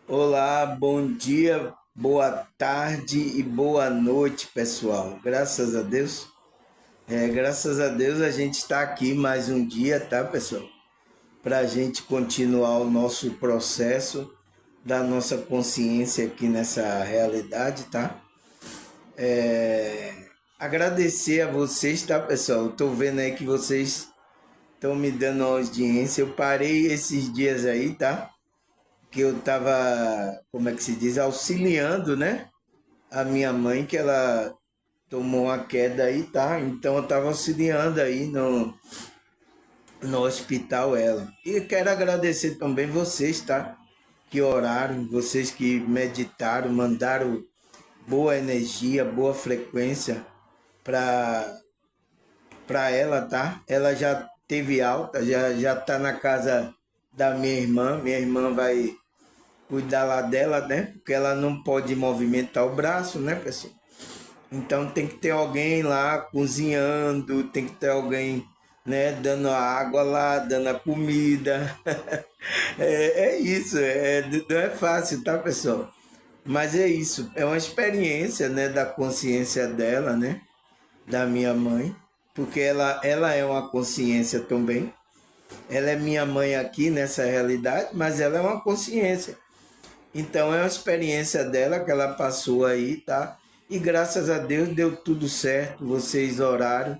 Olá, bom dia, boa tarde e boa noite, pessoal. Graças a Deus. Graças a Deus a gente está aqui mais um dia, tá, pessoal? Para a gente continuar o nosso processo da nossa consciência aqui nessa realidade, tá? Agradecer a vocês, tá, pessoal? Eu tô vendo aí que vocês estão me dando audiência. Eu parei esses dias aí, tá? Que eu tava, como é que se diz, auxiliando, né? A minha mãe, que ela tomou uma queda aí, tá? Então eu tava auxiliando aí no hospital ela. E quero agradecer também vocês, tá? Que oraram, vocês que meditaram, mandaram boa energia, boa frequência para para ela, tá? Ela já teve alta, já tá na casa da minha irmã. Minha irmã vai cuidar lá dela, né? Porque ela não pode movimentar o braço, né, pessoal? Então tem que ter alguém lá cozinhando, tem que ter alguém, né, dando a água lá, dando a comida. É isso, não é fácil, tá, pessoal? Mas é isso, é uma experiência, né, da consciência dela, né, da minha mãe, porque ela é uma consciência também. Ela é minha mãe aqui nessa realidade, mas ela é uma consciência. Então é uma experiência dela que ela passou aí, tá? E graças a Deus deu tudo certo, vocês oraram.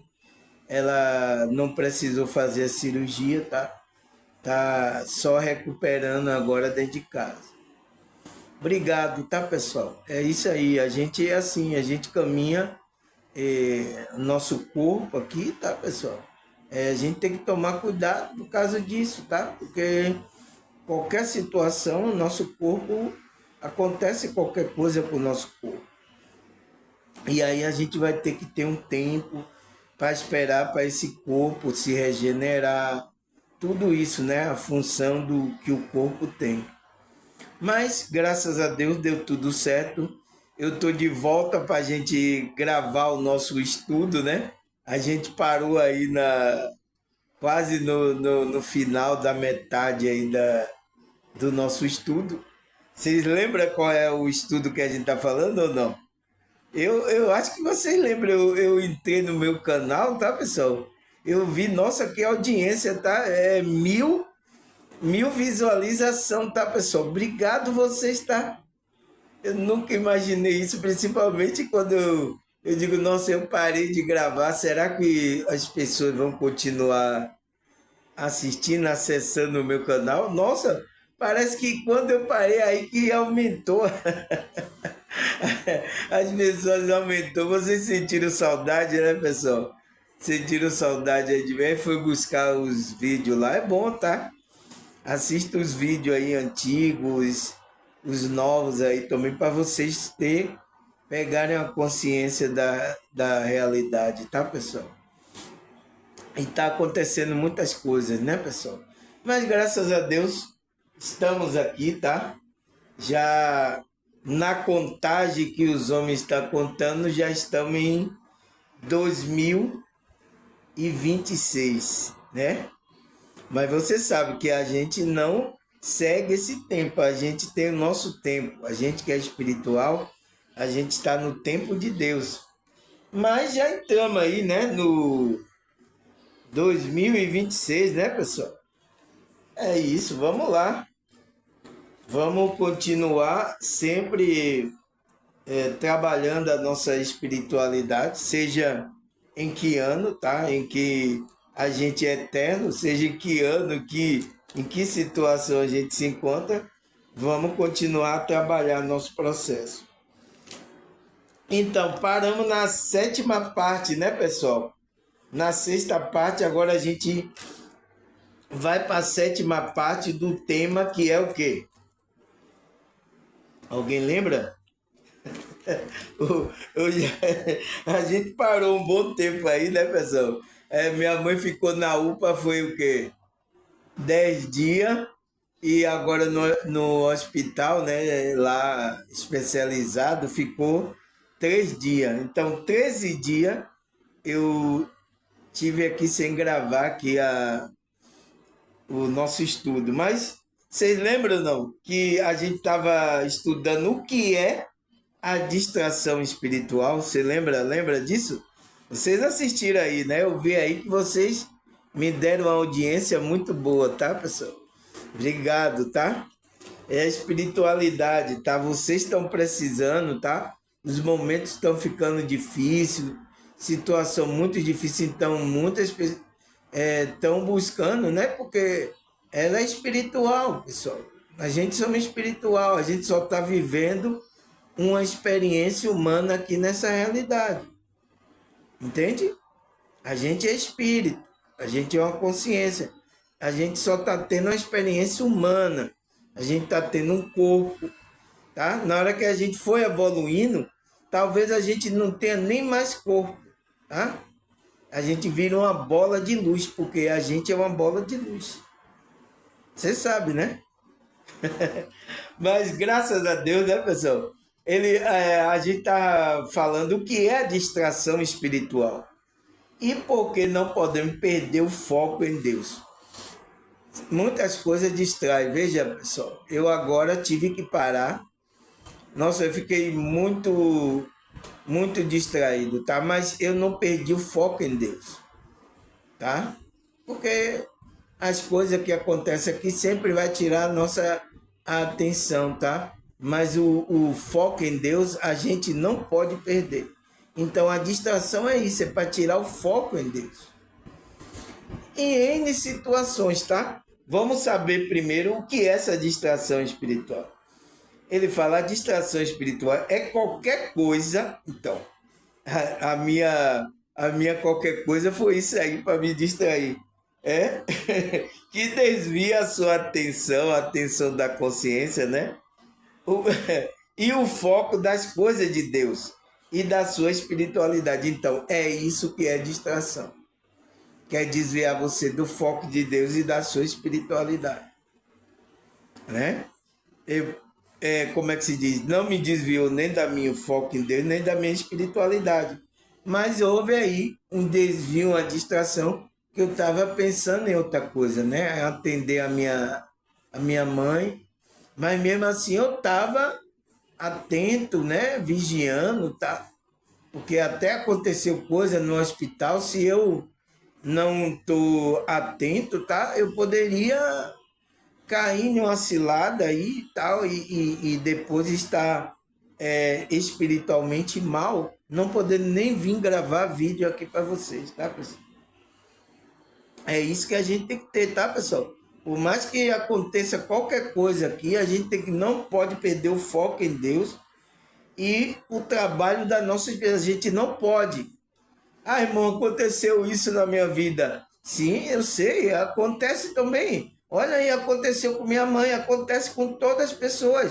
Ela não precisou fazer a cirurgia, tá? Tá só recuperando agora dentro de casa. Obrigado, tá, pessoal? É isso aí, a gente é assim, a gente caminha nosso corpo aqui, tá, pessoal? A gente tem que tomar cuidado por causa disso, tá? Porque qualquer situação, o nosso corpo acontece qualquer coisa com o nosso corpo. E aí a gente vai ter que ter um tempo para esperar para esse corpo se regenerar, tudo isso, né? A função do que o corpo tem. Mas graças a Deus deu tudo certo. Eu tô de volta para a gente gravar o nosso estudo, né? A gente parou aí quase no final da metade aí do nosso estudo. Vocês lembram qual é o estudo que a gente está falando ou não? Eu acho que vocês lembram, eu entrei no meu canal, tá, pessoal? Eu vi, nossa, que audiência, tá? Mil visualização, tá, pessoal? Obrigado vocês, tá? Eu nunca imaginei isso, principalmente quando eu digo, nossa, eu parei de gravar, será que as pessoas vão continuar assistindo, acessando o meu canal? Nossa, parece que quando eu parei aí que aumentou. As pessoas aumentou. Vocês sentiram saudade, né, pessoal? Sentiram saudade aí de mim? Foi buscar os vídeos lá. É bom, tá? Assista os vídeos aí antigos, os novos aí também, para vocês pegarem a consciência da realidade, tá, pessoal? E tá acontecendo muitas coisas, né, pessoal? Mas graças a Deus estamos aqui, tá? Já na contagem que os homens estão contando, já estamos em 2026, né? Mas você sabe que a gente não segue esse tempo, a gente tem o nosso tempo. A gente que é espiritual, a gente está no tempo de Deus. Mas já entramos aí, né, no 2026, né, pessoal? É isso, vamos lá. Vamos continuar sempre trabalhando a nossa espiritualidade, seja em que ano, tá? Em que a gente é eterno, seja em que ano, em que situação a gente se encontra, vamos continuar a trabalhar nosso processo. Então, paramos na sétima parte, né, pessoal? Na sexta parte, agora a gente vai para a sétima parte do tema que é o quê? Alguém lembra? A gente parou um bom tempo aí, né, pessoal? Minha mãe ficou na UPA, foi o quê? 10 dias. E agora no hospital, né, lá especializado, ficou 3 dias. Então, 13 dias eu tive aqui sem gravar aqui o nosso estudo. Mas Vocês lembram, não? Que a gente estava estudando o que é a distração espiritual. Você lembra? Lembra disso? Vocês assistiram aí, né? Eu vi aí que vocês me deram uma audiência muito boa, tá, pessoal? Obrigado, tá? É a espiritualidade, tá? Vocês estão precisando, tá? Os momentos estão ficando difíceis, situação muito difícil, então muitas pessoas estão buscando, né? Porque ela é espiritual, pessoal. A gente somos espiritual, a gente só está vivendo uma experiência humana aqui nessa realidade, entende? A gente é espírito, a gente é uma consciência, a gente só está tendo uma experiência humana, a gente está tendo um corpo, tá? Na hora que a gente for evoluindo, talvez a gente não tenha nem mais corpo, tá? A gente vira uma bola de luz, porque a gente é uma bola de luz. Você sabe, né? Mas graças a Deus, né, pessoal? A gente está falando o que é a distração espiritual e por que não podemos perder o foco em Deus. Muitas coisas distraem. Veja, pessoal, eu agora tive que parar. Nossa, eu fiquei muito distraído, tá? Mas eu não perdi o foco em Deus, tá? Porque as coisas que acontecem aqui sempre vai tirar a nossa atenção, tá? Mas o foco em Deus a gente não pode perder. Então a distração é isso, é para tirar o foco em Deus. Em N situações, tá? Vamos saber primeiro o que é essa distração espiritual. Ele fala, a distração espiritual é qualquer coisa. Então, a minha qualquer coisa foi isso aí para me distrair. É? Que desvia a sua atenção, a atenção da consciência, né? O- e o foco das coisas de Deus e da sua espiritualidade. Então, é isso que é distração. Quer desviar você do foco de Deus e da sua espiritualidade, né? Eu, como é que se diz? Não me desviou nem da minha foco em Deus, nem da minha espiritualidade. Mas houve aí um desvio, uma distração, que eu estava pensando em outra coisa, né? Atender a minha mãe. Mas mesmo assim eu estava atento, né? Vigiando, tá? Porque até aconteceu coisa no hospital, se eu não estou atento, tá? Eu poderia cair em uma cilada aí e tal, e depois estar espiritualmente mal, não poder nem vir gravar vídeo aqui para vocês, tá, pessoal? É isso que a gente tem que ter, tá, pessoal? Por mais que aconteça qualquer coisa aqui, a gente não pode perder o foco em Deus e o trabalho da nossa esperança. A gente não pode. Ah, irmão, aconteceu isso na minha vida. Sim, eu sei, acontece também. Olha aí, aconteceu com minha mãe, acontece com todas as pessoas.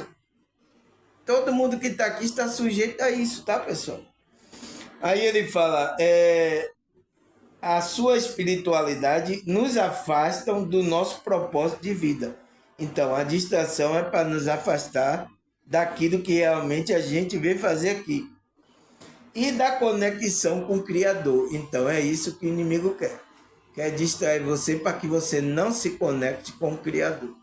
Todo mundo que está aqui está sujeito a isso, tá, pessoal? Aí ele fala, a sua espiritualidade nos afastam do nosso propósito de vida. Então, a distração é para nos afastar daquilo que realmente a gente veio fazer aqui. E da conexão com o Criador. Então, é isso que o inimigo quer. Quer distrair você para que você não se conecte com o Criador.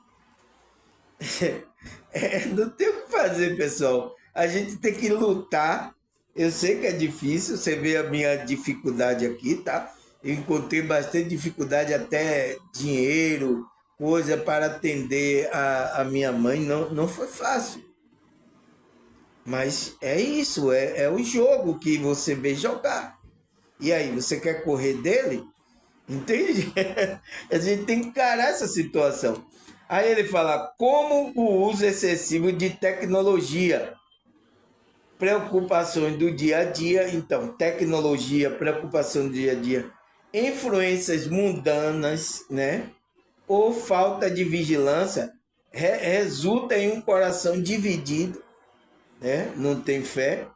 Não tem o que fazer, pessoal. A gente tem que lutar. Eu sei que é difícil, você vê a minha dificuldade aqui, tá? Eu encontrei bastante dificuldade, até dinheiro, coisa para atender a minha mãe. Não foi fácil. Mas é isso, é o jogo que você vê jogar. E aí, você quer correr dele? Entende? A gente tem que encarar essa situação. Aí ele fala, como o uso excessivo de tecnologia, preocupações do dia a dia, então, tecnologia, preocupação do dia a dia, influências mundanas, né? Ou falta de vigilância, resulta em um coração dividido, né? Não tem fé,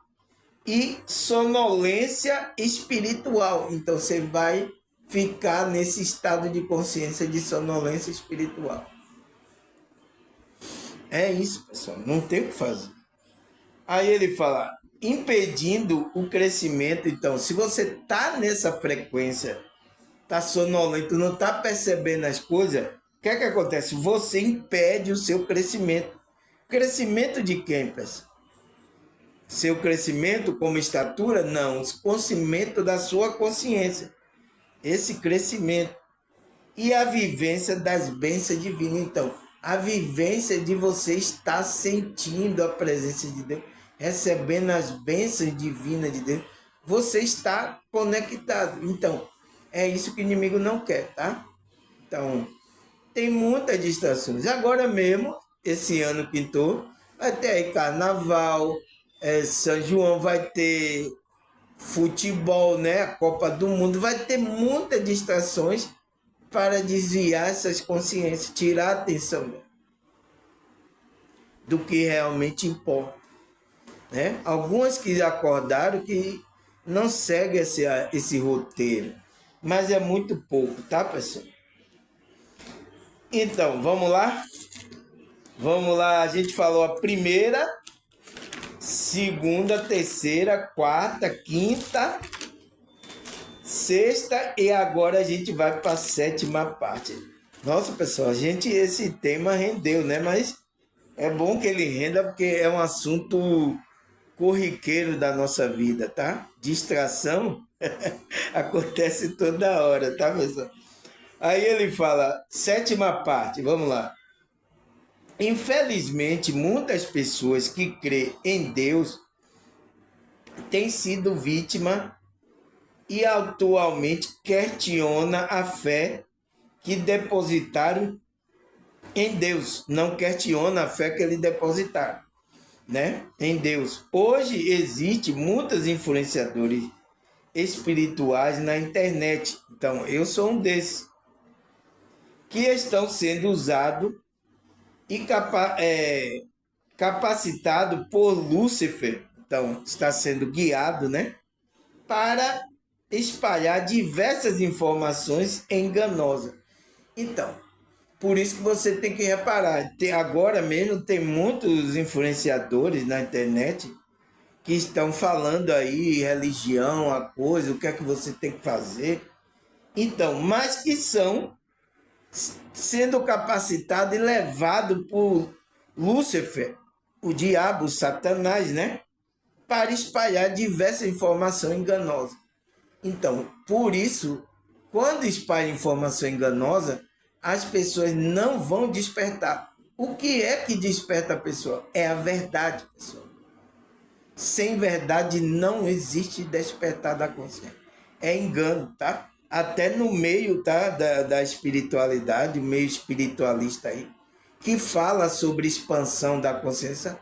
e sonolência espiritual. Então você vai ficar nesse estado de consciência de sonolência espiritual. É isso, pessoal. Não tem o que fazer. Aí ele fala, impedindo o crescimento. Então, se você tá nessa frequência, tá sonolento, não tá percebendo as coisas, que é que acontece? Você impede o seu crescimento. Crescimento de quem, pessoal? Seu crescimento como estatura? Não, o crescimento da sua consciência. Esse crescimento. E a vivência das bênçãos divinas. Então, a vivência de você estar sentindo a presença de Deus, recebendo as bênçãos divinas de Deus, você está conectado. Então, é isso que o inimigo não quer, tá? Então, tem muitas distrações. Agora mesmo, esse ano pintou, vai ter aí carnaval, São João, vai ter futebol, né? A Copa do Mundo, vai ter muitas distrações para desviar essas consciências, tirar a atenção do que realmente importa, né? Algumas que acordaram que não seguem esse roteiro, mas é muito pouco, tá, pessoal? Então, vamos lá? Vamos lá, a gente falou a primeira, segunda, terceira, quarta, quinta, sexta e agora a gente vai para a sétima parte. Nossa, pessoal, esse tema rendeu, né? Mas é bom que ele renda porque é um assunto corriqueiro da nossa vida, tá? Distração acontece toda hora, tá, pessoal? Aí ele fala, sétima parte, vamos lá. Infelizmente, muitas pessoas que crêem em Deus têm sido vítima e atualmente questiona a fé que depositaram em Deus. Não questiona a fé que eles depositaram, né? Em Deus. Hoje existe muitos influenciadores espirituais na internet. Então, eu sou um desses que estão sendo usados e capacitado por Lúcifer, então está sendo guiado, né, para espalhar diversas informações enganosas. Então, por isso que você tem que reparar, agora mesmo tem muitos influenciadores na internet que estão falando aí religião, a coisa, o que é que você tem que fazer. Então, mas que são sendo capacitado e levado por Lúcifer, o diabo, Satanás, né? Para espalhar diversas informações enganosas. Então, por isso, quando espalha informação enganosa, as pessoas não vão despertar. O que é que desperta a pessoa? É a verdade, pessoal. Sem verdade não existe despertar da consciência. É engano, tá? Até no meio, tá, da espiritualidade, o meio espiritualista aí, que fala sobre expansão da consciência,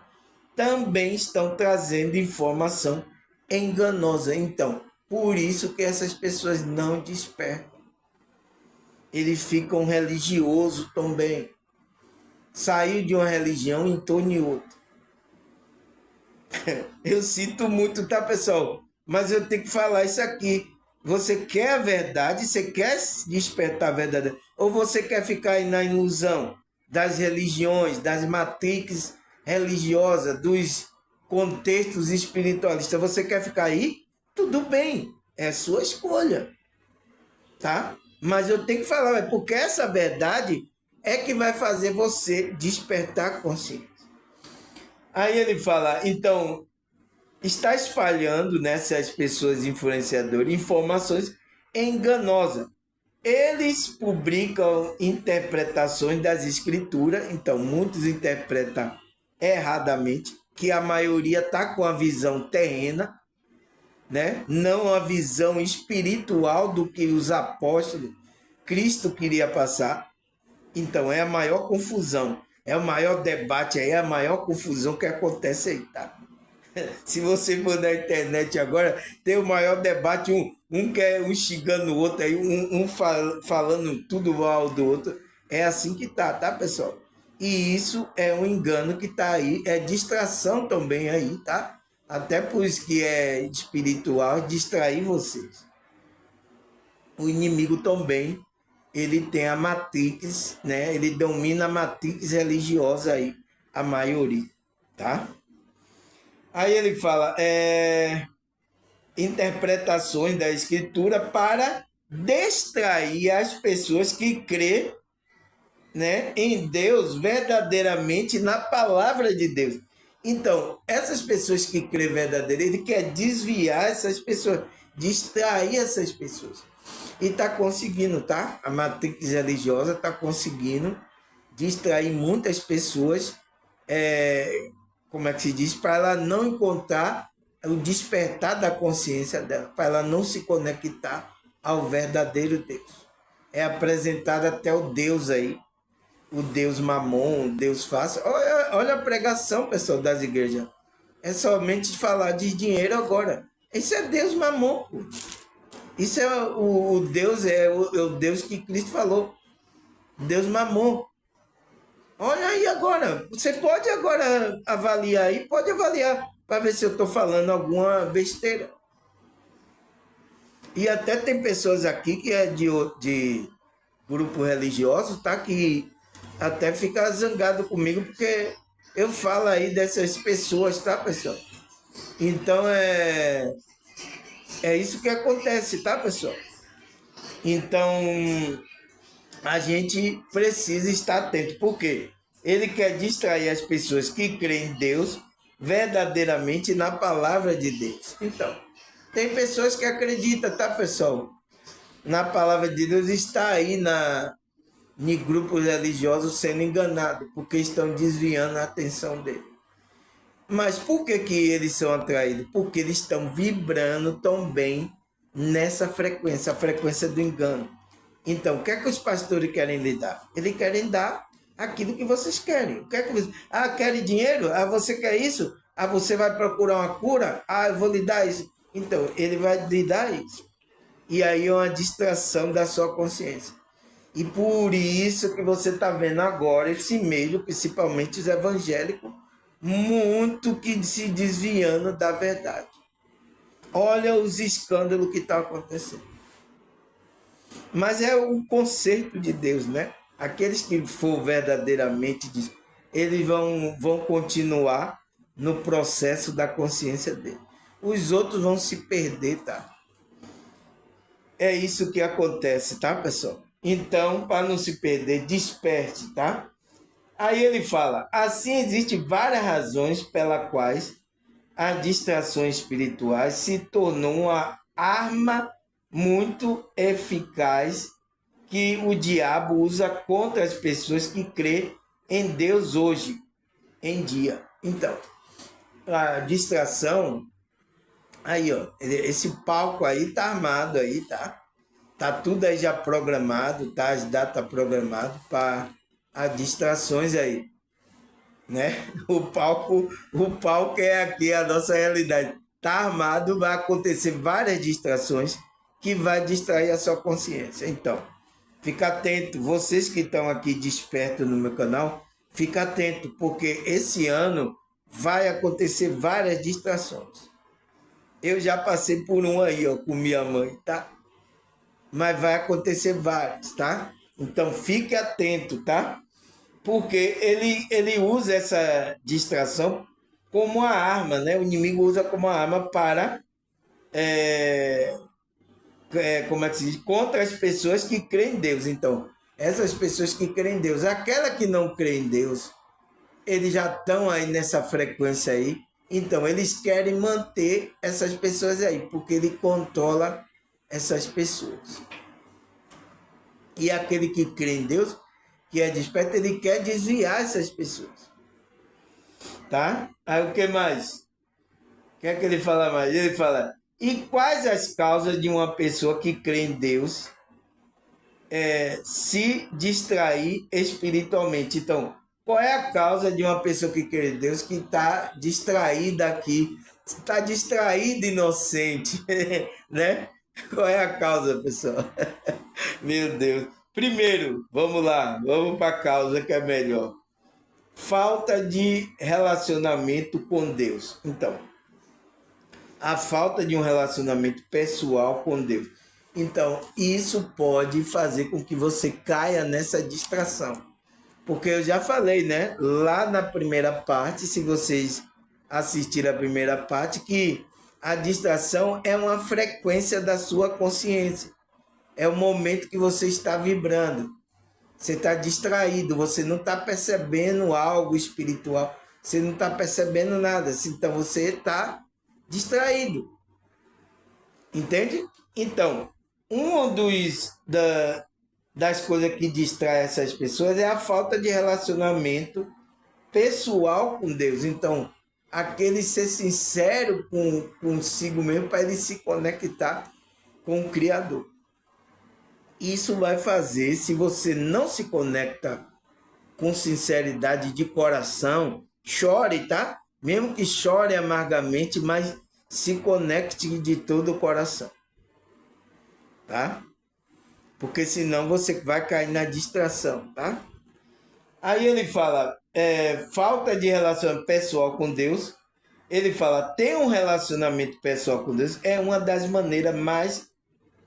também estão trazendo informação enganosa. Então, por isso que essas pessoas não despertam. Eles ficam religiosos também. Saiu de uma religião e entrou em outra. Eu sinto muito, tá, pessoal? Mas eu tenho que falar isso aqui. Você quer a verdade? Você quer despertar a verdade? Ou você quer ficar aí na ilusão das religiões, das matrizes religiosas, dos contextos espiritualistas? Você quer ficar aí? Tudo bem, é sua escolha, tá? Mas eu tenho que falar, porque essa verdade é que vai fazer você despertar a consciência. Aí ele fala, então, está espalhando nessas pessoas influenciadoras informações enganosas. Eles publicam interpretações das escrituras, então muitos interpretam erradamente, que a maioria está com a visão terrena, né? Não a visão espiritual do que os apóstolos, Cristo queria passar. Então é a maior confusão, é o maior debate aí, é a maior confusão que acontece aí, tá? Se você for na internet agora, tem o maior debate, um quer um xingando o outro, aí falando tudo mal do outro. É assim que tá, pessoal? E isso é um engano que tá aí, é distração também aí, tá? Até por isso que é espiritual, distrair vocês. O inimigo também, ele tem a matrix, né? Ele domina a matrix religiosa aí, a maioria, tá? Aí ele fala, interpretações da escritura para distrair as pessoas que crêem né, em Deus, verdadeiramente na palavra de Deus. Então, essas pessoas que creem verdadeiramente, ele quer desviar essas pessoas, distrair essas pessoas. E está conseguindo, tá? A matrix religiosa está conseguindo distrair muitas pessoas, como é que se diz, para ela não encontrar o despertar da consciência dela, para ela não se conectar ao verdadeiro Deus. É apresentado até o Deus aí, o Deus Mamon, o Deus Fácil. Olha a pregação, pessoal, das igrejas. É somente falar de dinheiro agora. Isso é Deus Mamon, pô. Isso é o Deus, é o Deus que Cristo falou. Deus Mamon. Olha aí agora. Você pode agora avaliar aí, pode avaliar, para ver se eu estou falando alguma besteira. E até tem pessoas aqui que é de grupo religioso, tá? Que até fica zangado comigo, porque eu falo aí dessas pessoas, tá, pessoal? Então é isso que acontece, tá, pessoal? Então a gente precisa estar atento, porque ele quer distrair as pessoas que creem em Deus verdadeiramente na palavra de Deus. Então, tem pessoas que acreditam, tá, pessoal? Na palavra de Deus, está aí em grupos religiosos sendo enganados, porque estão desviando a atenção dele. Mas por que eles são atraídos? Porque eles estão vibrando tão bem nessa frequência, a frequência do engano. Então, o que é que os pastores querem lhe dar? Eles querem dar aquilo que vocês querem. O que é que vocês... querem dinheiro? Você quer isso? Você vai procurar uma cura? Eu vou lhe dar isso. Então, ele vai lhe dar isso. E aí é uma distração da sua consciência. E por isso que você está vendo agora esse meio, principalmente os evangélicos, muito que se desviando da verdade. Olha os escândalos que estão acontecendo. Mas é o conserto de Deus, né? Aqueles que for verdadeiramente, eles vão continuar no processo da consciência dele. Os outros vão se perder, tá? É isso que acontece, tá, pessoal? Então, para não se perder, desperte, tá? Aí ele fala, assim existem várias razões pelas quais as distrações espirituais se tornou uma arma muito eficaz que o diabo usa contra as pessoas que crêem em Deus hoje em dia. Então, a distração, aí ó, esse palco aí tá armado aí, tá? Tá tudo aí já programado, tá? As datas programadas para as distrações aí, né? O palco é aqui a nossa realidade. Tá armado, vai acontecer várias distrações que vai distrair a sua consciência. Então, fica atento, vocês que estão aqui despertos no meu canal, fica atento, porque esse ano vai acontecer várias distrações. Eu já passei por um aí, ó, com minha mãe, tá? Mas vai acontecer várias, tá? Então fique atento, tá? Porque ele usa essa distração como uma arma, né? O inimigo usa como uma arma para, como é que se diz? Contra as pessoas que creem em Deus. Então, essas pessoas que creem em Deus, aquela que não crê em Deus, eles já estão aí nessa frequência aí. Então, eles querem manter essas pessoas aí, porque ele controla essas pessoas. E aquele que crê em Deus, que é desperto, ele quer desviar essas pessoas. Tá? Aí o que mais? O que é que ele fala mais? Ele fala, e quais as causas de uma pessoa que crê em Deus se distrair espiritualmente? Então, qual é a causa de uma pessoa que crê em Deus que está distraída aqui? Está distraída, inocente, né? Qual é a causa, pessoal? Meu Deus. Primeiro, vamos lá, vamos para a causa que é melhor. Falta de relacionamento com Deus. Então, a falta de um relacionamento pessoal com Deus. Então, isso pode fazer com que você caia nessa distração. Porque eu já falei, né? Lá na primeira parte, se vocês assistirem a primeira parte, que a distração é uma frequência da sua consciência. É o momento que você está vibrando. Você está distraído, você não está percebendo algo espiritual, você não está percebendo nada. Então você está distraído. Entende? Então, das coisas que distrai essas pessoas é a falta de relacionamento pessoal com Deus. Então, aquele ser sincero consigo mesmo para ele se conectar com o Criador. Isso vai fazer, se você não se conecta com sinceridade de coração, chore, tá? Mesmo que chore amargamente, mas se conecte de todo o coração, tá? Porque senão você vai cair na distração, tá? Aí ele fala, falta de relacionamento pessoal com Deus. Ele fala, ter um relacionamento pessoal com Deus é uma das maneiras mais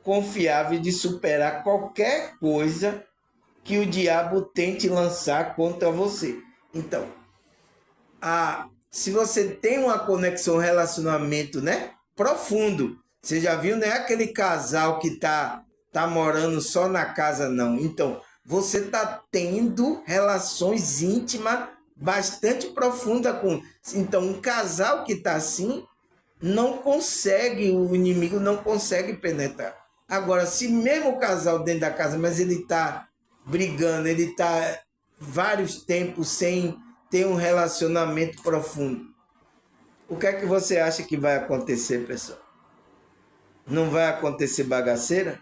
confiáveis de superar qualquer coisa que o diabo tente lançar contra você. Então, se você tem uma conexão, um relacionamento, né, profundo, você já viu, não é aquele casal que tá morando só na casa, não. Então, você tá tendo relações íntimas bastante profundas com. Então, um casal que tá assim, não consegue, o inimigo não consegue penetrar. Agora, se mesmo o casal dentro da casa, mas ele tá brigando, ele tá vários tempos sem ter um relacionamento profundo, o que é que você acha que vai acontecer, pessoal? Não vai acontecer bagaceira?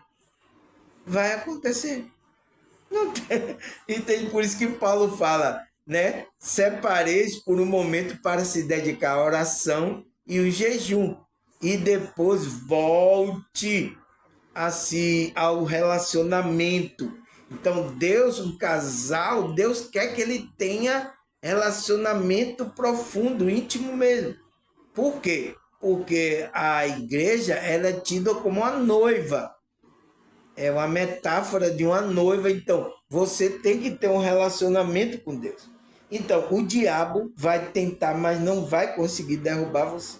Vai acontecer. Não tem. Entende? Por isso que Paulo fala, né? Separeis por um momento para se dedicar à oração e o jejum. E depois volte ao relacionamento. Então, Deus, um casal, Deus quer que ele tenha relacionamento profundo, íntimo mesmo. Por quê? Porque a igreja ela é tida como uma noiva. É uma metáfora de uma noiva. Então, você tem que ter um relacionamento com Deus. Então, o diabo vai tentar, mas não vai conseguir derrubar você.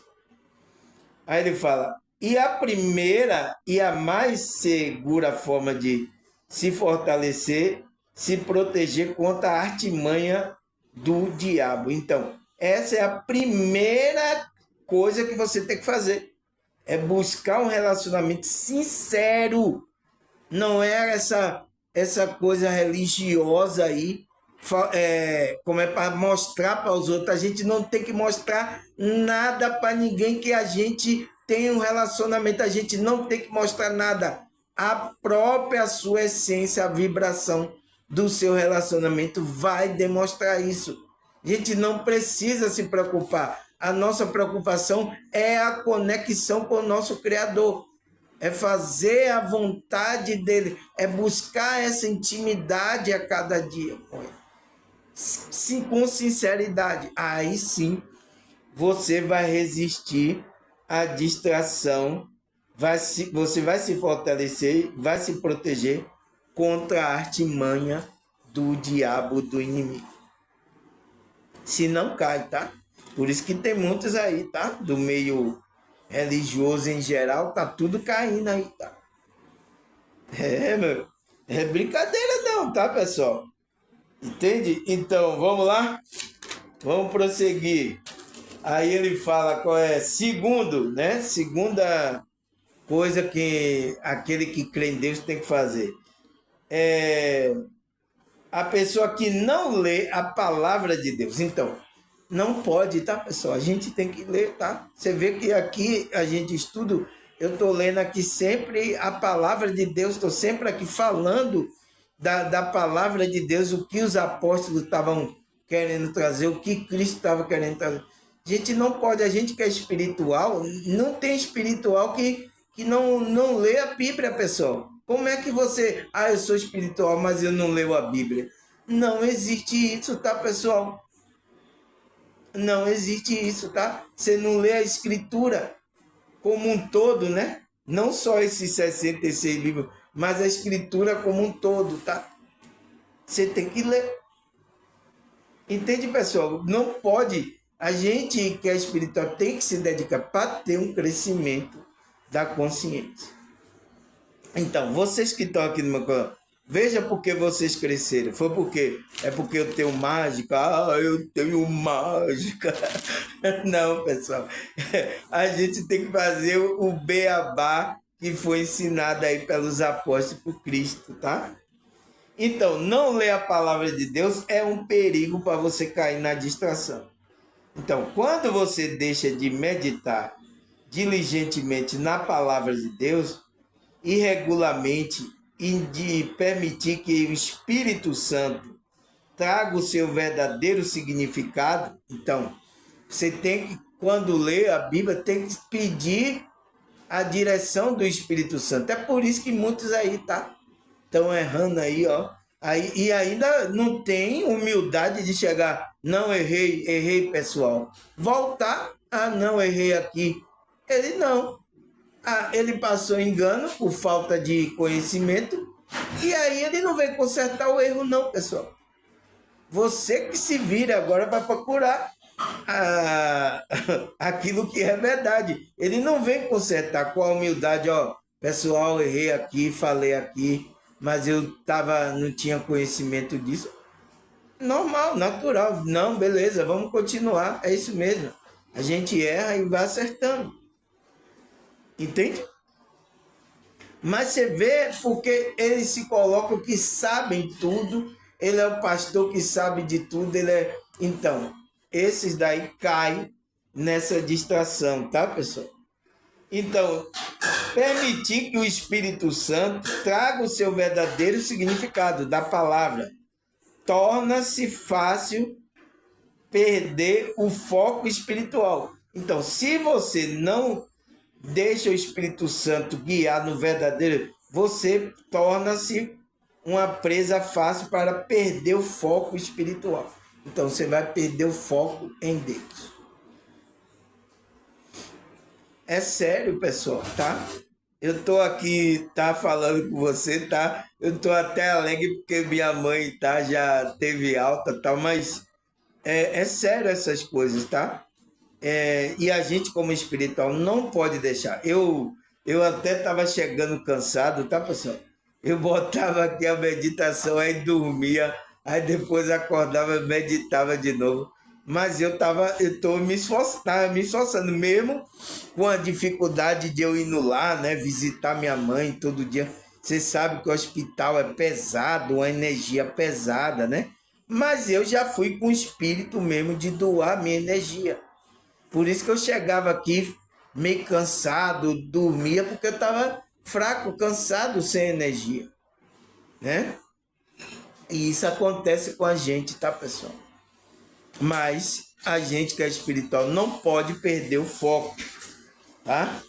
Aí ele fala, e a primeira e a mais segura forma de se fortalecer, se proteger contra a artimanha do diabo. Então, essa é a primeira coisa que você tem que fazer. É buscar um relacionamento sincero. Não é essa coisa religiosa aí, como é para mostrar para os outros. A gente não tem que mostrar nada para ninguém que a gente tem um relacionamento. A gente não tem que mostrar nada. A própria sua essência, a vibração do seu relacionamento vai demonstrar isso. A gente não precisa se preocupar. A nossa preocupação é a conexão com o nosso Criador. É fazer a vontade dele, é buscar essa intimidade a cada dia com ele. Sim, com sinceridade. Aí sim você vai resistir à distração, você vai se fortalecer, vai se proteger contra a artimanha do diabo, do inimigo. Se não cai, tá? Por isso que tem muitos aí, tá? Do meio religioso em geral, tá tudo caindo aí, tá? Meu, é brincadeira não, tá, pessoal? Entende? Então, vamos lá? Vamos prosseguir. Aí ele fala qual é, segundo, né? Segunda coisa que aquele que crê em Deus tem que fazer. A pessoa que não lê a palavra de Deus. Então, não pode, tá, pessoal? A gente tem que ler, tá? Você vê que aqui a gente estuda, eu estou lendo aqui sempre a palavra de Deus, estou sempre aqui falando da palavra de Deus, o que os apóstolos estavam querendo trazer, o que Cristo estava querendo trazer. A gente não pode, a gente que é espiritual, não tem espiritual que não lê a Bíblia, pessoal. Como é que você, eu sou espiritual, mas eu não leio a Bíblia? Não existe isso, tá, pessoal? Não existe isso, tá? Você não lê a Escritura como um todo, né? Não só esses 66 livros, mas a Escritura como um todo, tá? Você tem que ler. Entende, pessoal? Não pode. A gente que é espiritual tem que se dedicar para ter um crescimento da consciência. Então, vocês que estão aqui no meu canal, Veja por que vocês cresceram. Foi porque é porque eu tenho mágica. Ah, eu tenho mágica. Não, pessoal. A gente tem que fazer o beabá que foi ensinado aí pelos apóstolos por Cristo, tá? Então, não ler a palavra de Deus é um perigo para você cair na distração. Então, quando você deixa de meditar diligentemente na palavra de Deus, e regularmente, e de permitir que o Espírito Santo traga o seu verdadeiro significado, então, você tem que, quando lê a Bíblia, tem que pedir a direção do Espírito Santo. É por isso que muitos aí estão errando aí, ó. Aí, e ainda não tem humildade de chegar, não errei, pessoal. Voltar, não errei aqui. Ele não. Ele passou engano por falta de conhecimento e aí ele não vem consertar o erro não, pessoal. Você que se vira agora para procurar aquilo que é verdade. Ele não vem consertar com a humildade, ó, pessoal, errei aqui, falei aqui, mas não tinha conhecimento disso. Normal, natural. Não, beleza, vamos continuar. É isso mesmo. A gente erra e vai acertando. Entende? Mas você vê porque eles se colocam que sabem tudo, ele é o pastor que sabe de tudo, ele é... Então, esses daí caem nessa distração, tá, pessoal? Então, permitir que o Espírito Santo traga o seu verdadeiro significado da palavra torna-se fácil perder o foco espiritual. Então, se você não deixa o Espírito Santo guiar no verdadeiro, você torna-se uma presa fácil para perder o foco espiritual. Então você vai perder o foco em Deus. É sério, pessoal, tá? Eu tô aqui, falando com você, tá? Eu tô até alegre porque minha mãe, já teve alta, tá? Mas é sério essas coisas, tá? E a gente, como espiritual, não pode deixar. Eu até estava chegando cansado, tá, pessoal? Eu botava aqui a meditação, aí dormia, aí depois acordava e meditava de novo. Mas eu tô me esforçando mesmo com a dificuldade de eu ir lá, né, visitar minha mãe todo dia. Você sabe que o hospital é pesado, uma energia pesada, né? Mas eu já fui com o espírito mesmo de doar minha energia. Por isso que eu chegava aqui meio cansado, dormia, porque eu estava fraco, cansado, sem energia, né? E isso acontece com a gente, tá, pessoal? Mas a gente que é espiritual não pode perder o foco, tá?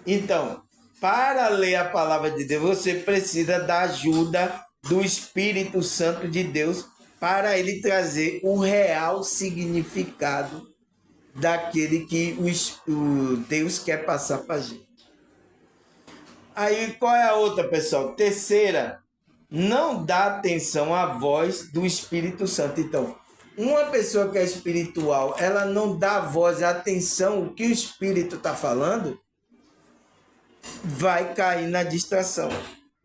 Então, para ler a palavra de Deus, você precisa da ajuda do Espírito Santo de Deus para ele trazer o real significado daquele que o Deus quer passar para a gente. Aí, qual é a outra, pessoal? Terceira, não dá atenção à voz do Espírito Santo. Então, uma pessoa que é espiritual, ela não dá voz, atenção ao que o Espírito está falando, vai cair na distração.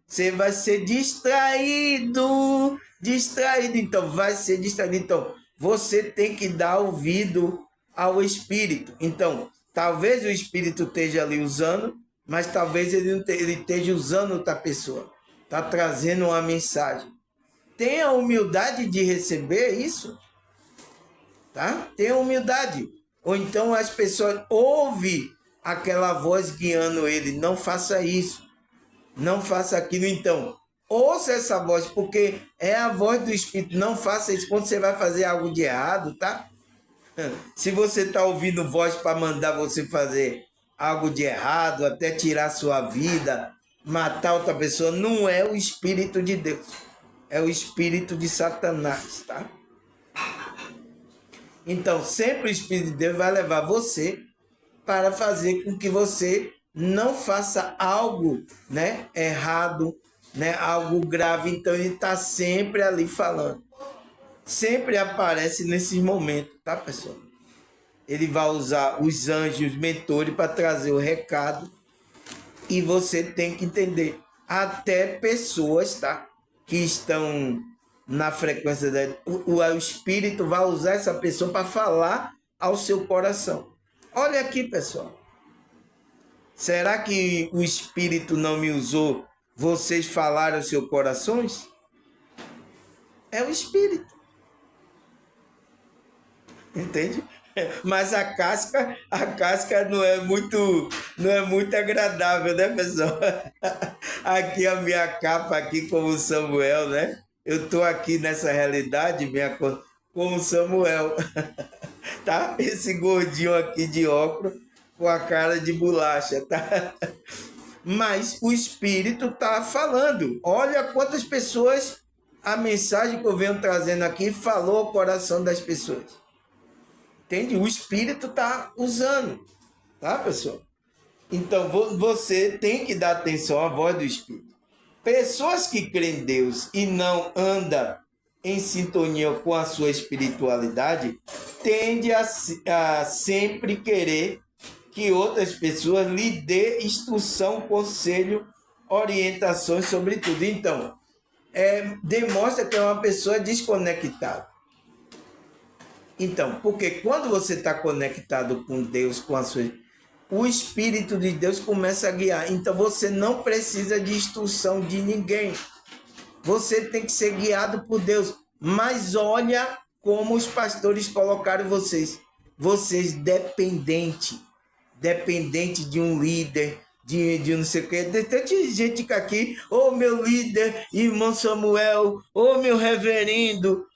Você vai ser distraído. Então, vai ser distraído. Então, você tem que dar ouvido ao Espírito. Então, talvez o Espírito esteja ali usando, mas talvez ele esteja usando outra pessoa. Está trazendo uma mensagem. Tenha a humildade de receber isso. Tá? Tenha humildade. Ou então as pessoas ouvem aquela voz guiando ele. Não faça isso. Não faça aquilo. Então, ouça essa voz, porque é a voz do Espírito. Não faça isso quando você vai fazer algo de errado, tá? Se você está ouvindo voz para mandar você fazer algo de errado, até tirar sua vida, matar outra pessoa, não é o Espírito de Deus. É o Espírito de Satanás, tá? Então, sempre o Espírito de Deus vai levar você para fazer com que você não faça algo, né, errado, né, algo grave. Então, ele está sempre ali falando. Sempre aparece nesses momentos, tá, pessoal? Ele vai usar os anjos, os mentores, para trazer o recado. E você tem que entender. até pessoas, tá? Que estão na frequência o Espírito vai usar essa pessoa para falar ao seu coração. Olha aqui, pessoal. Será que o Espírito não me usou? Vocês falaram aos seus corações? É o Espírito. Entende? Mas a casca não é muito agradável, né, pessoal? Aqui a minha capa aqui como Samuel, né? Eu tô aqui nessa realidade como Samuel, tá? Esse gordinho aqui de óculos com a cara de bolacha, tá? Mas o Espírito tá falando. Olha quantas pessoas a mensagem que eu venho trazendo aqui falou ao coração das pessoas. Entende? O Espírito está usando, tá, pessoal? Então, você tem que dar atenção à voz do Espírito. Pessoas que creem em Deus e não andam em sintonia com a sua espiritualidade tendem a sempre querer que outras pessoas lhe dê instrução, conselho, orientações sobre tudo. Então, demonstra que é uma pessoa desconectada. Então, porque quando você está conectado com Deus, o Espírito de Deus começa a guiar. Então, você não precisa de instrução de ninguém. Você tem que ser guiado por Deus. Mas olha como os pastores colocaram vocês. Vocês dependente de um líder, de não sei o quê. Tem tanta gente que aqui, meu líder, irmão Samuel, meu reverendo.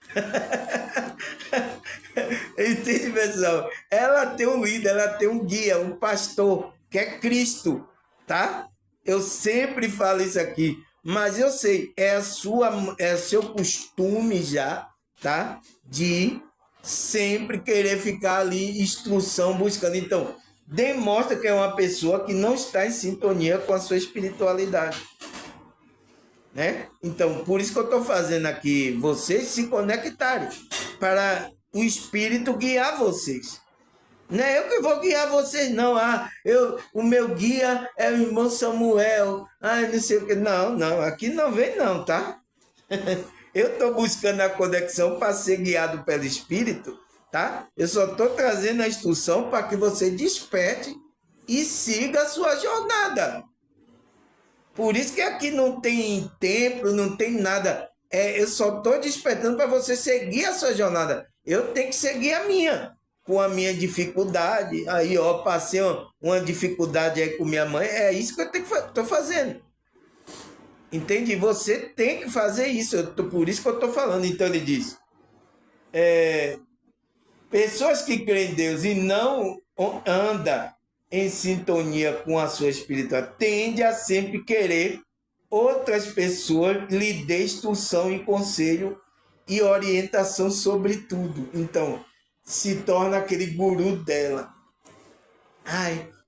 Entende, pessoal? Ela tem um líder, ela tem um guia, um pastor, que é Cristo, tá? Eu sempre falo isso aqui, mas eu sei, é seu costume já, tá? De sempre querer ficar ali, instrução, buscando. Então, demonstra que é uma pessoa que não está em sintonia com a sua espiritualidade. Né? Então, por isso que eu estou fazendo aqui vocês se conectarem para o Espírito guiar vocês. Não é eu que vou guiar vocês, não. O meu guia é o irmão Samuel. Não sei o que. Não, aqui não vem não, tá? Eu estou buscando a conexão para ser guiado pelo Espírito, tá? Eu só estou trazendo a instrução para que você desperte e siga a sua jornada. Por isso que aqui não tem templo, não tem nada. Eu só estou despertando para você seguir a sua jornada. Eu tenho que seguir a minha, com a minha dificuldade. Aí, passei uma dificuldade aí com minha mãe. É isso que eu estou fazendo. Entende? Você tem que fazer isso. Por isso que eu estou falando. Então ele diz, pessoas que creem em Deus e não andam em sintonia com a sua espiritualidade, tende a sempre querer outras pessoas lhe dê instrução e conselho e orientação sobre tudo. Então, se torna aquele guru dela.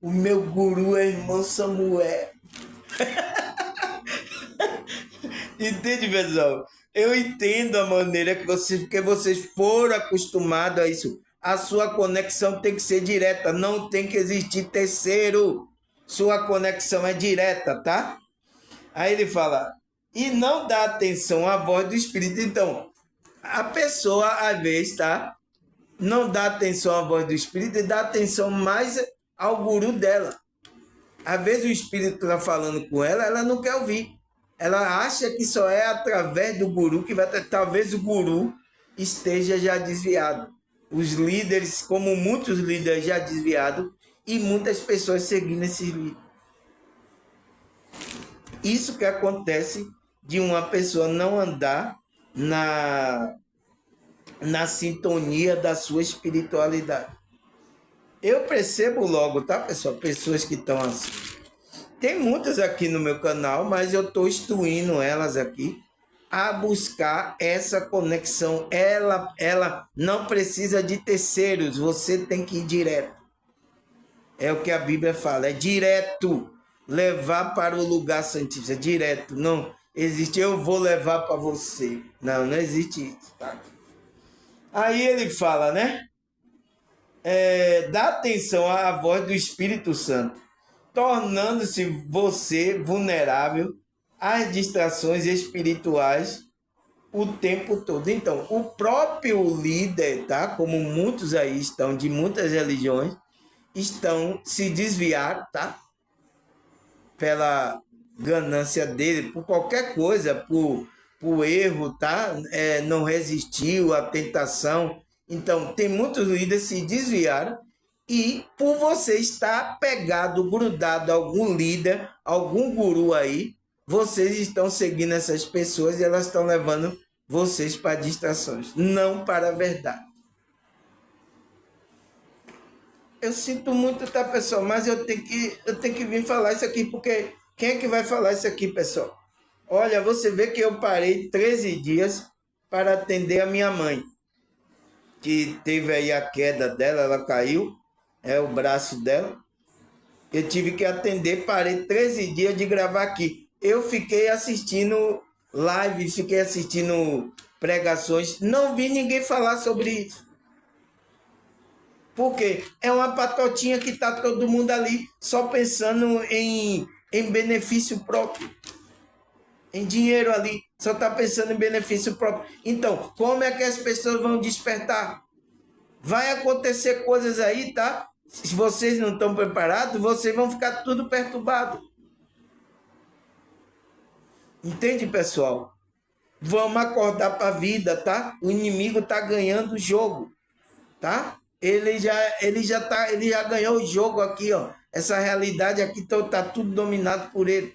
O meu guru é irmão Samuel. Entende, pessoal? Eu entendo a maneira que porque vocês foram acostumados a isso. A sua conexão tem que ser direta, não tem que existir terceiro. Sua conexão é direta, tá? Aí ele fala, e não dá atenção à voz do Espírito. Então, a pessoa, às vezes, tá? Não dá atenção à voz do Espírito e dá atenção mais ao guru dela. Às vezes o Espírito está falando com ela, ela não quer ouvir. Ela acha que só é através do guru que vai ter. Talvez o guru esteja já desviado. Os líderes, como muitos líderes já desviados, e muitas pessoas seguindo esses líderes. Isso que acontece de uma pessoa não andar na sintonia da sua espiritualidade. Eu percebo logo, tá, pessoal? Pessoas que estão assim. Tem muitas aqui no meu canal, mas eu estou instruindo elas aqui a buscar essa conexão. Ela não precisa de terceiros, você tem que ir direto. É o que a Bíblia fala, é direto. Levar para o lugar santíssimo, é direto. Não existe, eu vou levar para você. Não existe isso, tá? Aí ele fala, né? Dá atenção à voz do Espírito Santo, tornando-se você vulnerável as distrações espirituais o tempo todo. Então, o próprio líder, tá? Como muitos aí estão, de muitas religiões, estão se desviar, tá? Pela ganância dele, por qualquer coisa, por erro, tá? Não resistiu à tentação. Então, tem muitos líderes que se desviaram e por você estar pegado, grudado a algum líder, algum guru aí, vocês estão seguindo essas pessoas e elas estão levando vocês para distrações, não para a verdade. Eu sinto muito, tá, pessoal? Mas eu tenho que vir falar isso aqui, porque quem é que vai falar isso aqui, pessoal? Olha, você vê que eu parei 13 dias para atender a minha mãe, que teve aí a queda dela, ela caiu, o braço dela. Eu tive que atender, parei 13 dias de gravar aqui. Eu fiquei assistindo live, fiquei assistindo pregações, não vi ninguém falar sobre isso. Porque é uma patotinha que está todo mundo ali só pensando em benefício próprio, em dinheiro ali, só está pensando em benefício próprio. Então, como é que as pessoas vão despertar? Vai acontecer coisas aí, tá? Se vocês não estão preparados, vocês vão ficar tudo perturbado. Entende, pessoal? Vamos acordar para a vida, tá? O inimigo está ganhando o jogo, tá? Ele já ganhou o jogo aqui, ó. Essa realidade aqui tá tudo dominado por ele.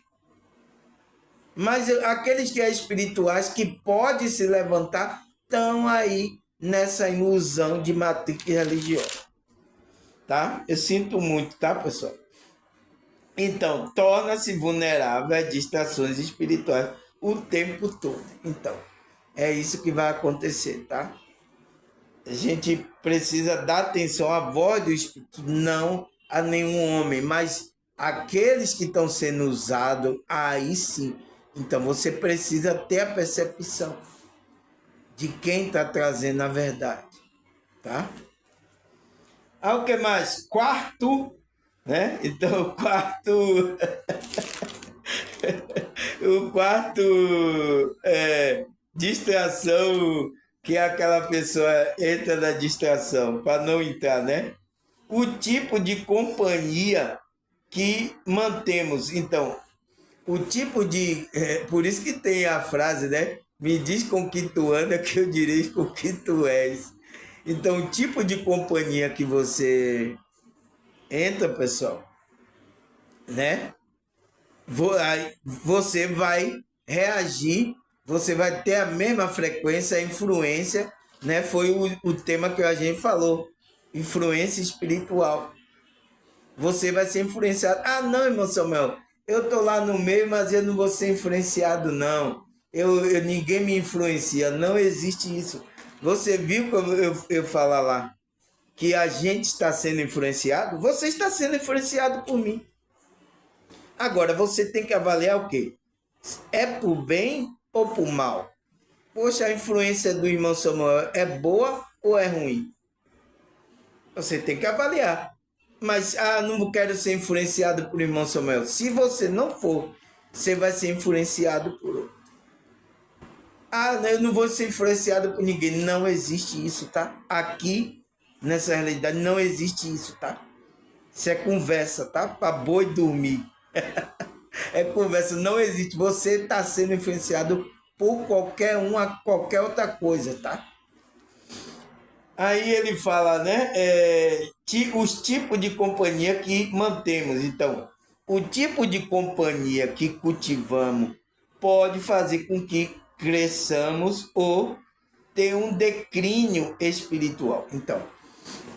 Mas aqueles que são espirituais, que podem se levantar, estão aí nessa ilusão de matrix religiosa. Tá? Eu sinto muito, tá, pessoal? Então, torna-se vulnerável a distrações espirituais o tempo todo. Então, é isso que vai acontecer, tá? A gente precisa dar atenção à voz do Espírito, não a nenhum homem, mas aqueles que estão sendo usados, aí sim. Então você precisa ter a percepção de quem está trazendo a verdade, tá? O que mais? Quarto, né? Então o quarto... o quarto distração, que é aquela pessoa entra na distração para não entrar, né? O tipo de companhia que mantemos. Então, o tipo de... por isso que tem a frase, né? Me diz com que tu anda, que eu direi com que tu és. Então, o tipo de companhia que você entra, pessoal, né? Você vai reagir, você vai ter a mesma frequência, a influência, né? Foi o tema que a gente falou, influência espiritual. Você vai ser influenciado. Ah, não, irmão Samuel, eu tô lá no meio, mas eu não vou ser influenciado, não. Ninguém me influencia, não existe isso. Você viu como eu falar lá que a gente está sendo influenciado? Você está sendo influenciado por mim. Agora, você tem que avaliar o quê? É por bem ou por mal? Poxa, a influência do irmão Samuel é boa ou é ruim? Você tem que avaliar. Mas, não quero ser influenciado por irmão Samuel. Se você não for, você vai ser influenciado por outro. Eu não vou ser influenciado por ninguém. Não existe isso, tá? Aqui, nessa realidade, não existe isso, tá? Isso é conversa, tá? Para boi dormir. É conversa, não existe. Você está sendo influenciado por qualquer qualquer outra coisa, tá? Aí ele fala, né? Os tipos de companhia que mantemos. Então, o tipo de companhia que cultivamos pode fazer com que cresçamos ou tenha um declínio espiritual. Então,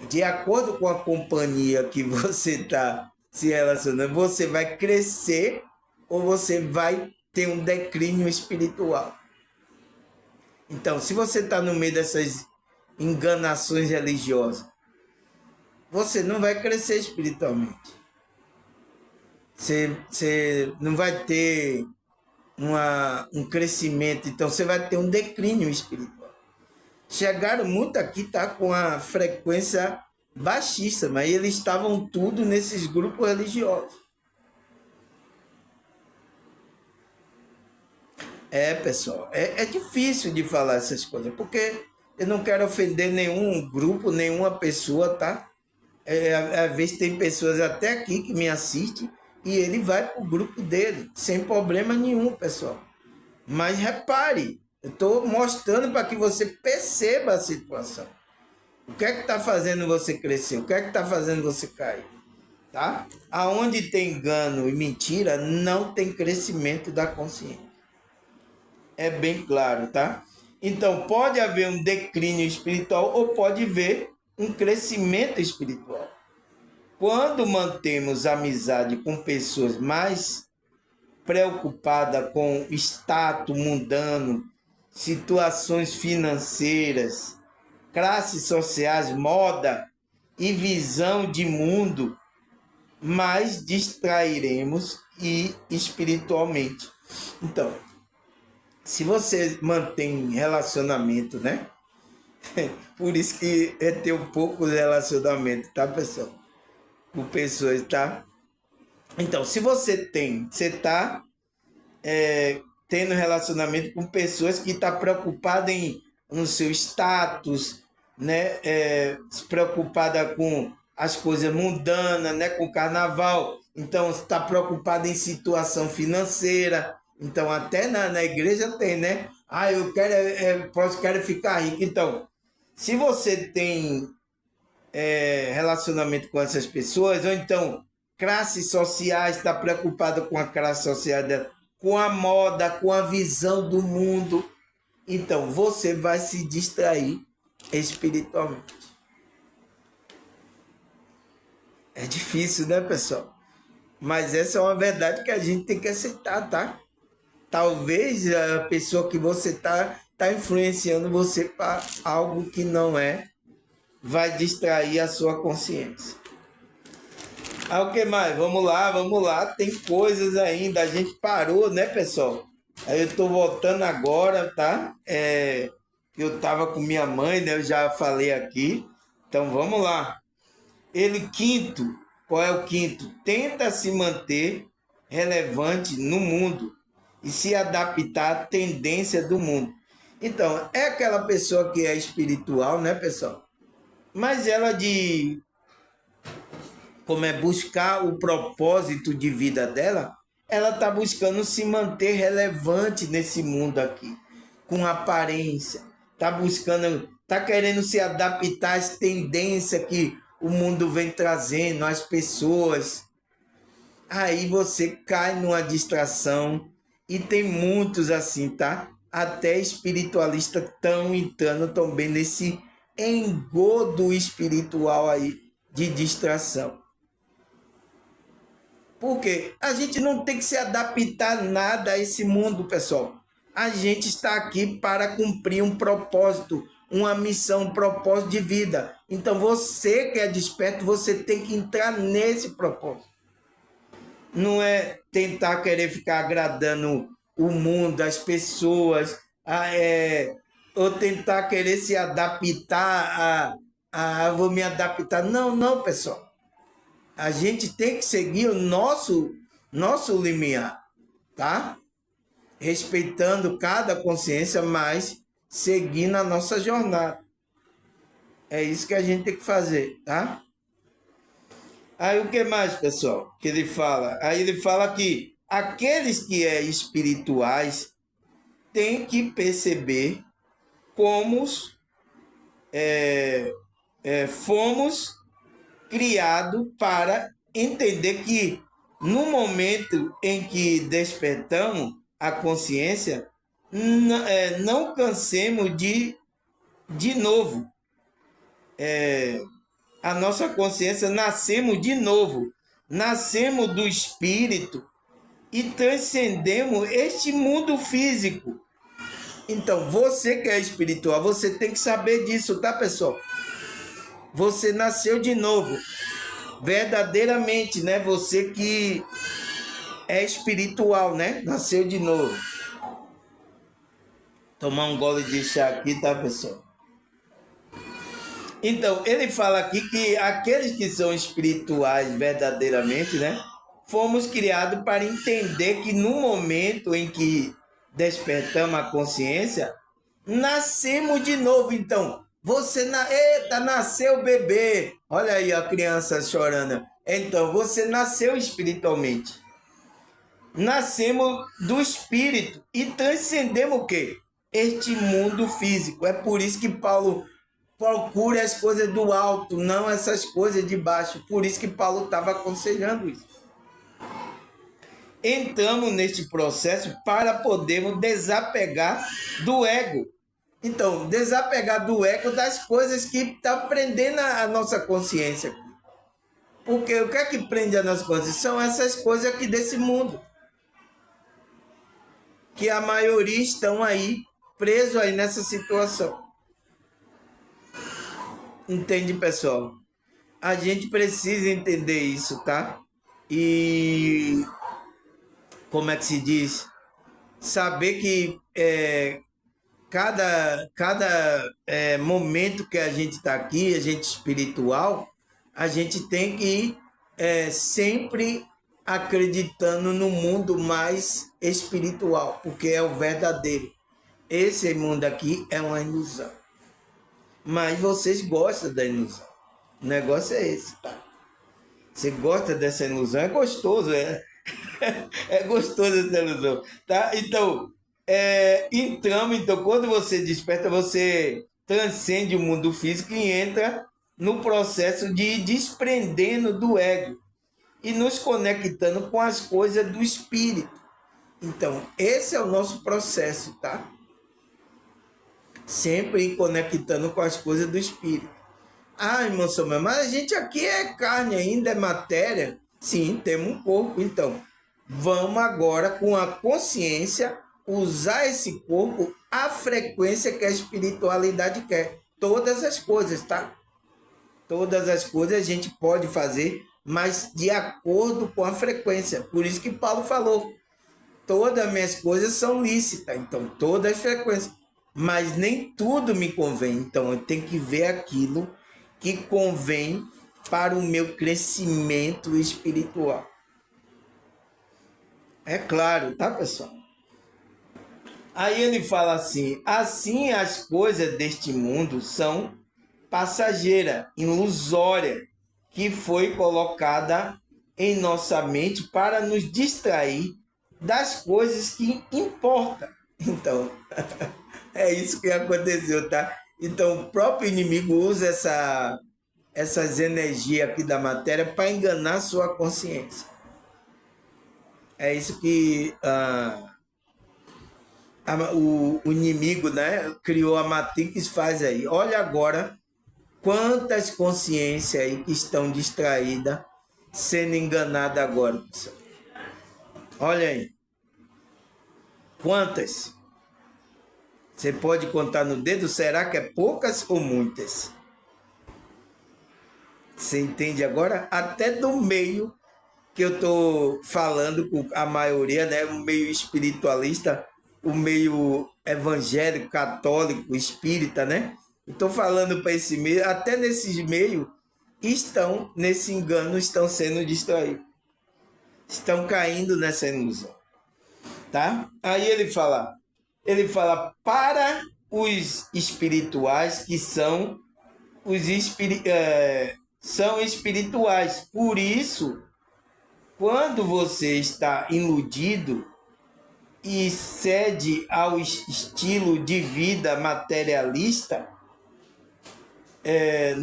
de acordo com a companhia que você está se relacionando, você vai crescer ou você vai ter um declínio espiritual. Então, se você está no meio dessas enganações religiosas, você não vai crescer espiritualmente. Você não vai ter um crescimento, então você vai ter um declínio espiritual. Chegaram muito aqui, tá com a frequência baixíssima, mas eles estavam tudo nesses grupos religiosos. Pessoal, é difícil de falar essas coisas, porque eu não quero ofender nenhum grupo, nenhuma pessoa, tá? Às vezes tem pessoas até aqui que me assistem e ele vai para o grupo dele, sem problema nenhum, pessoal. Mas repare, eu estou mostrando para que você perceba a situação. O que é que está fazendo você crescer? O que é que está fazendo você cair? Tá? Aonde tem engano e mentira, não tem crescimento da consciência. É bem claro, tá? Então, pode haver um declínio espiritual ou pode haver um crescimento espiritual. Quando mantemos amizade com pessoas mais preocupadas com status mundano, situações financeiras, classes sociais, moda e visão de mundo, mais distrairemos e espiritualmente. Então, se você mantém relacionamento, né? Por isso que é ter um pouco de relacionamento, tá, pessoal? Com pessoas, tá? Então, se você tá tendo relacionamento com pessoas que tá preocupada no seu status, né? Se preocupada com as coisas mundanas, né? Com o carnaval. Então, está preocupada em situação financeira. Então, até na igreja tem, né? Ah, eu quero ficar rico. Então, se você tem relacionamento com essas pessoas, ou então classes sociais, está preocupada com a classe social dela, com a moda, com a visão do mundo, então você vai se distrair espiritualmente. É difícil, né, pessoal? Mas essa é uma verdade que a gente tem que aceitar, tá? Talvez a pessoa que você tá influenciando você para algo que não é, vai distrair a sua consciência. O que mais? Vamos lá. Tem coisas ainda. A gente parou, né, pessoal? Aí eu tô voltando agora, tá? Eu tava com minha mãe, né? Eu já falei aqui. Então vamos lá. Quinto, qual é o quinto? Tenta se manter relevante no mundo e se adaptar à tendência do mundo. Então, é aquela pessoa que é espiritual, né, pessoal? Mas ela como é buscar o propósito de vida dela, ela está buscando se manter relevante nesse mundo aqui, com aparência, está querendo se adaptar às tendências que o mundo vem trazendo, às pessoas. Aí você cai numa distração e tem muitos assim, tá? Até espiritualistas estão entrando também nesse engodo espiritual aí de distração. Porque a gente não tem que se adaptar nada a esse mundo, pessoal. A gente está aqui para cumprir um propósito, uma missão, um propósito de vida. Então você que é desperto, você tem que entrar nesse propósito. Não é tentar querer ficar agradando o mundo, as pessoas, ou tentar querer se adaptar vou me adaptar. Não, pessoal. A gente tem que seguir o nosso limiar, tá? Respeitando cada consciência, mas seguindo a nossa jornada. É isso que a gente tem que fazer, tá? Aí o que mais, pessoal, que ele fala? Aí ele fala que aqueles que espirituais têm que perceber como fomos criados para entender que no momento em que despertamos a consciência, não cansemos de novo. A nossa consciência, nascemos de novo, nascemos do espírito e transcendemos este mundo físico. Então, você que é espiritual, você tem que saber disso, tá, pessoal? Você nasceu de novo, verdadeiramente, né? Você que é espiritual, né? Nasceu de novo. Tomar um gole de chá aqui, tá, pessoal? Então, ele fala aqui que aqueles que são espirituais verdadeiramente, né? Fomos criados para entender que no momento em que despertamos a consciência, nascemos de novo. Então, eita, nasceu o bebê. Olha aí a criança chorando. Então, você nasceu espiritualmente. Nascemos do espírito e transcendemos o quê? Este mundo físico. É por isso que Paulo procura as coisas do alto, não essas coisas de baixo. Por isso que Paulo estava aconselhando isso. Entramos neste processo para podermos desapegar do ego. Então, desapegar do ego das coisas que estão prendendo a nossa consciência. Porque o que é que prende a nossa consciência? São essas coisas aqui desse mundo. Que a maioria estão aí, presos aí nessa situação. Entende, pessoal? A gente precisa entender isso, tá? E como é que se diz? Saber que cada momento que a gente está aqui, a gente espiritual, a gente tem que ir sempre acreditando no mundo mais espiritual, porque é o verdadeiro. Esse mundo aqui é uma ilusão. Mas vocês gostam da ilusão. O negócio é esse, tá? Você gosta dessa ilusão? É gostoso, é. É gostoso essa ilusão, tá? Então, então, quando você desperta, você transcende o mundo físico e entra no processo de ir desprendendo do ego e nos conectando com as coisas do espírito. Então, esse é o nosso processo, tá? Sempre ir conectando com as coisas do espírito. Ah, irmão Samuel, mas a gente aqui é carne ainda, é matéria. Sim, temos um corpo. Então, vamos agora, com a consciência, usar esse corpo à frequência que a espiritualidade quer. Todas as coisas, tá? Todas as coisas a gente pode fazer, mas de acordo com a frequência. Por isso que Paulo falou, todas as minhas coisas são lícitas, então todas as frequências. Mas nem tudo me convém, então eu tenho que ver aquilo que convém para o meu crescimento espiritual. É claro, tá, pessoal? Aí ele fala assim: assim as coisas deste mundo são passageira, ilusória, que foi colocada em nossa mente para nos distrair das coisas que importam. Então, é isso que aconteceu, tá? Então, o próprio inimigo usa essas energias aqui da matéria para enganar sua consciência. É isso que o inimigo, né, criou a Matrix, faz aí. Olha agora quantas consciências aí que estão distraídas, sendo enganadas agora, pessoal. Olha aí. Quantas? Você pode contar no dedo? Será que é poucas ou muitas? Você entende agora? Até do meio que eu estou falando com a maioria, né? O meio espiritualista, o meio evangélico, católico, espírita, né? Estou falando para esse meio, até nesses meios estão nesse engano, estão sendo distraídos, estão caindo nessa ilusão, tá? Aí ele fala para os espirituais que são são espirituais. Por isso, quando você está iludido e cede ao estilo de vida materialista,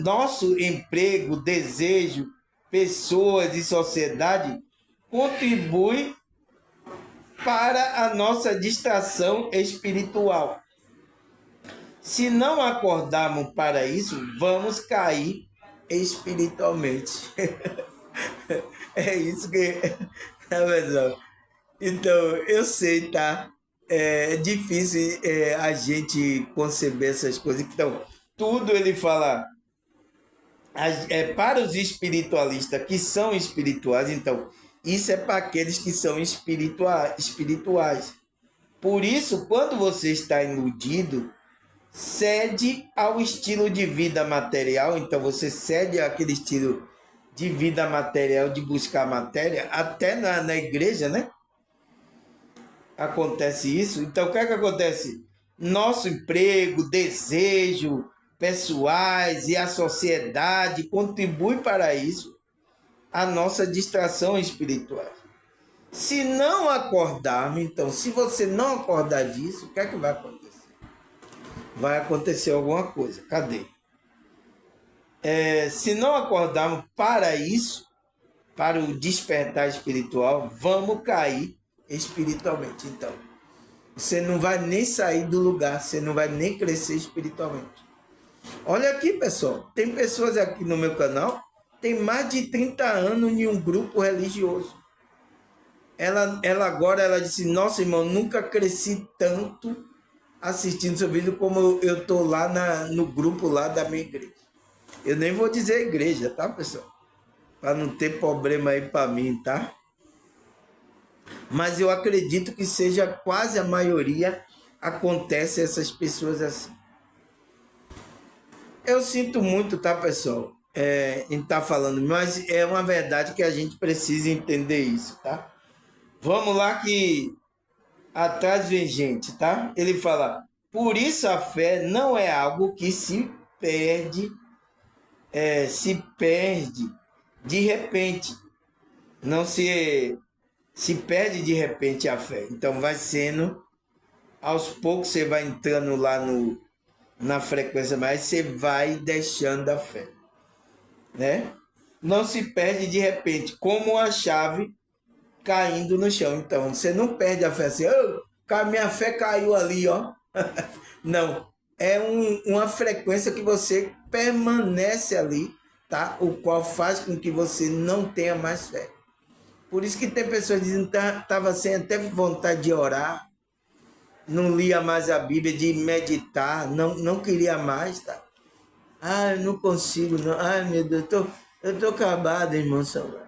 nosso emprego, desejo, pessoas e sociedade contribui para a nossa distração espiritual. Se não acordarmos para isso, vamos cair espiritualmente. É isso que... Tá, pessoal? Então, eu sei, tá? É difícil a gente conceber essas coisas. Então, tudo ele fala para os espiritualistas que são espirituais. Então, isso é para aqueles que são espirituais. Por isso, quando você está iludido, cede ao estilo de vida material. Então, você cede àquele estilo de vida material, de buscar matéria, até na igreja, né? acontece isso, então o que é que acontece? Nosso emprego, desejo pessoais e a sociedade contribuem para isso, a nossa distração espiritual. Se não acordarmos, então, se você não acordar disso, o que é que vai acontecer? Vai acontecer alguma coisa. Cadê? Se não acordarmos para isso, para o despertar espiritual, vamos cair espiritualmente. Então, você não vai nem sair do lugar, você não vai nem crescer espiritualmente. Olha aqui, pessoal, tem pessoas aqui no meu canal, tem mais de 30 anos em um grupo religioso. Ela agora, ela disse, nossa, irmão, nunca cresci tanto assistindo seu vídeo como eu tô lá no grupo lá da minha igreja. Eu nem vou dizer igreja, tá, pessoal? Para não ter problema aí para mim, tá? Mas eu acredito que seja quase a maioria acontece essas pessoas assim. Eu sinto muito, tá, pessoal? Em estar falando, mas é uma verdade que a gente precisa entender isso, tá? Vamos lá que atrás vem gente, tá? Ele fala, por isso a fé não é algo que se perde de repente. Não se perde de repente a fé. Então vai sendo, aos poucos você vai entrando lá na frequência, mas você vai deixando a fé, né? Não se perde de repente, como a chave caindo no chão. Então, você não perde a fé assim, minha fé caiu ali, ó. Não, é uma frequência que você permanece ali, tá? O qual faz com que você não tenha mais fé. Por isso que tem pessoas que dizem que estava sem até vontade de orar, não lia mais a Bíblia, de meditar, não queria mais, tá? Eu não consigo, não. Meu Deus, eu tô acabado, irmão Samuel.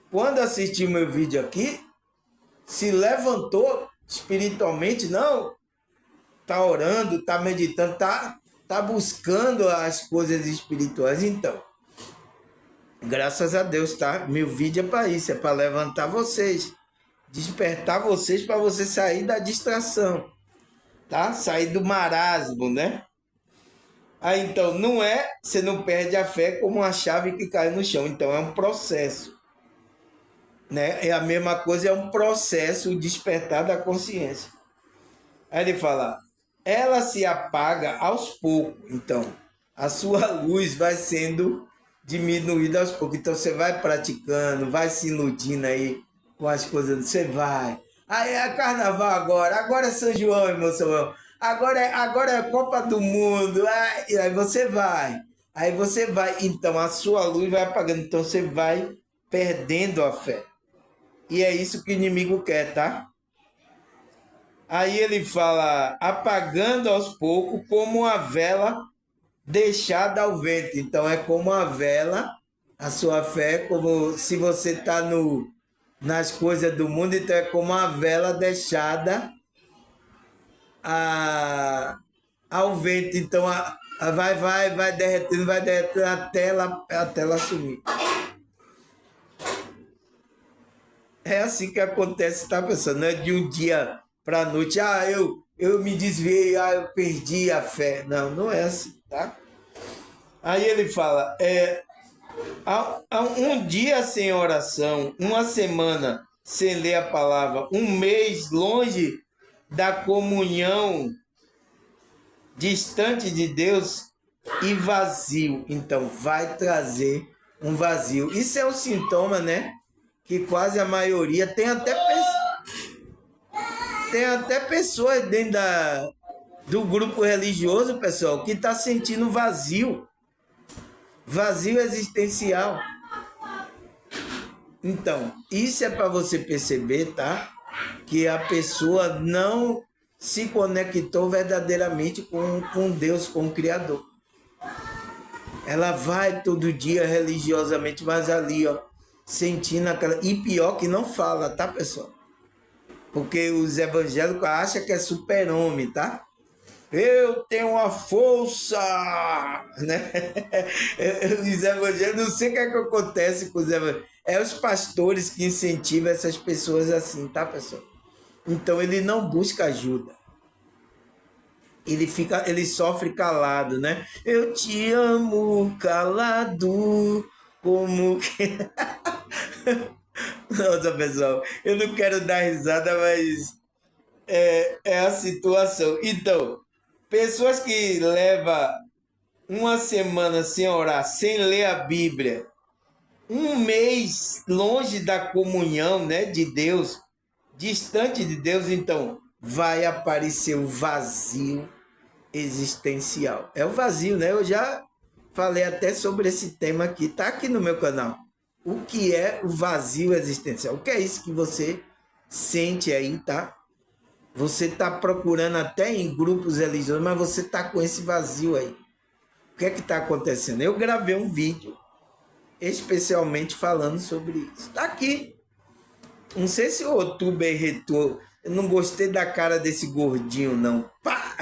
Quando assistiu meu vídeo aqui, se levantou espiritualmente, não, tá orando, tá meditando, tá buscando as coisas espirituais. Então, graças a Deus, tá? Meu vídeo é para isso, é para levantar vocês, despertar vocês para você sair da distração, tá? Sair do marasmo, né? Então, você não perde a fé como uma chave que cai no chão, então é um processo. Né? É a mesma coisa, é um processo, o despertar da consciência. Aí ele fala, ela se apaga aos poucos. Então, a sua luz vai sendo diminuída aos poucos. Então, você vai praticando, vai se iludindo aí com as coisas. Você vai. Aí é carnaval agora é São João, irmão Samuel. Agora é a Copa do Mundo. Aí você vai. Então, a sua luz vai apagando. Então, você vai perdendo a fé. E é isso que o inimigo quer, tá? Aí ele fala, apagando aos poucos, como uma vela deixada ao vento. Então é como uma vela, a sua fé, como se você está nas coisas do mundo, então é como uma vela deixada ao vento. Então vai derretendo até ela sumir. É assim que acontece, tá, pessoal? Não é de um dia para a noite, eu me desviei, eu perdi a fé. Não é assim, tá? Aí ele fala, um dia sem oração, uma semana sem ler a palavra, um mês longe da comunhão, distante de Deus e vazio. Então, vai trazer um vazio. Isso é um sintoma, né? Que quase a maioria tem até pessoas dentro do grupo religioso, pessoal, que está sentindo vazio existencial. Então, isso é para você perceber, tá? Que a pessoa não se conectou verdadeiramente com Deus, com o Criador. Ela vai todo dia religiosamente, mas ali, ó, sentindo aquela... E pior que não fala, tá, pessoal? Porque os evangélicos acham que é super-homem, tá? Eu tenho uma força, né? Os evangélicos, não sei o que é que acontece com os evangélicos. É os pastores que incentivam essas pessoas assim, tá, pessoal? Então ele não busca ajuda. Ele sofre calado, né? Eu te amo calado, como que. Nossa, pessoal, eu não quero dar risada, mas é a situação. Então, pessoas que levam uma semana sem orar, sem ler a Bíblia, um mês longe da comunhão, né, de Deus, distante de Deus, então vai aparecer o vazio existencial. É o vazio, né? Eu já falei até sobre esse tema aqui, tá aqui no meu canal. O que é o vazio existencial? O que é isso que você sente aí, tá? Você está procurando até em grupos religiosos, mas você está com esse vazio aí. O que é que está acontecendo? Eu gravei um vídeo especialmente falando sobre isso. Está aqui. Não sei se o YouTube retou. Eu não gostei da cara desse gordinho, não. Pá!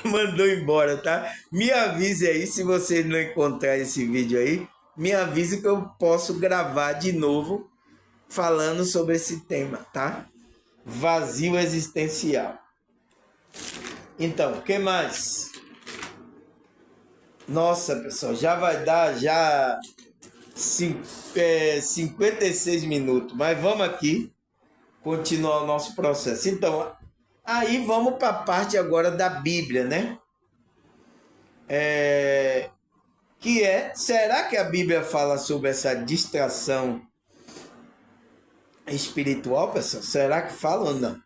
Mandou embora, tá? Me avise aí se você não encontrar esse vídeo aí. Me avise que eu posso gravar de novo falando sobre esse tema, tá? Vazio existencial. Então, o que mais? Nossa, pessoal, já vai dar 56 minutos, mas vamos aqui continuar o nosso processo. Então, aí vamos para a parte agora da Bíblia, né? Será que a Bíblia fala sobre essa distração espiritual, pessoal? Será que fala ou não?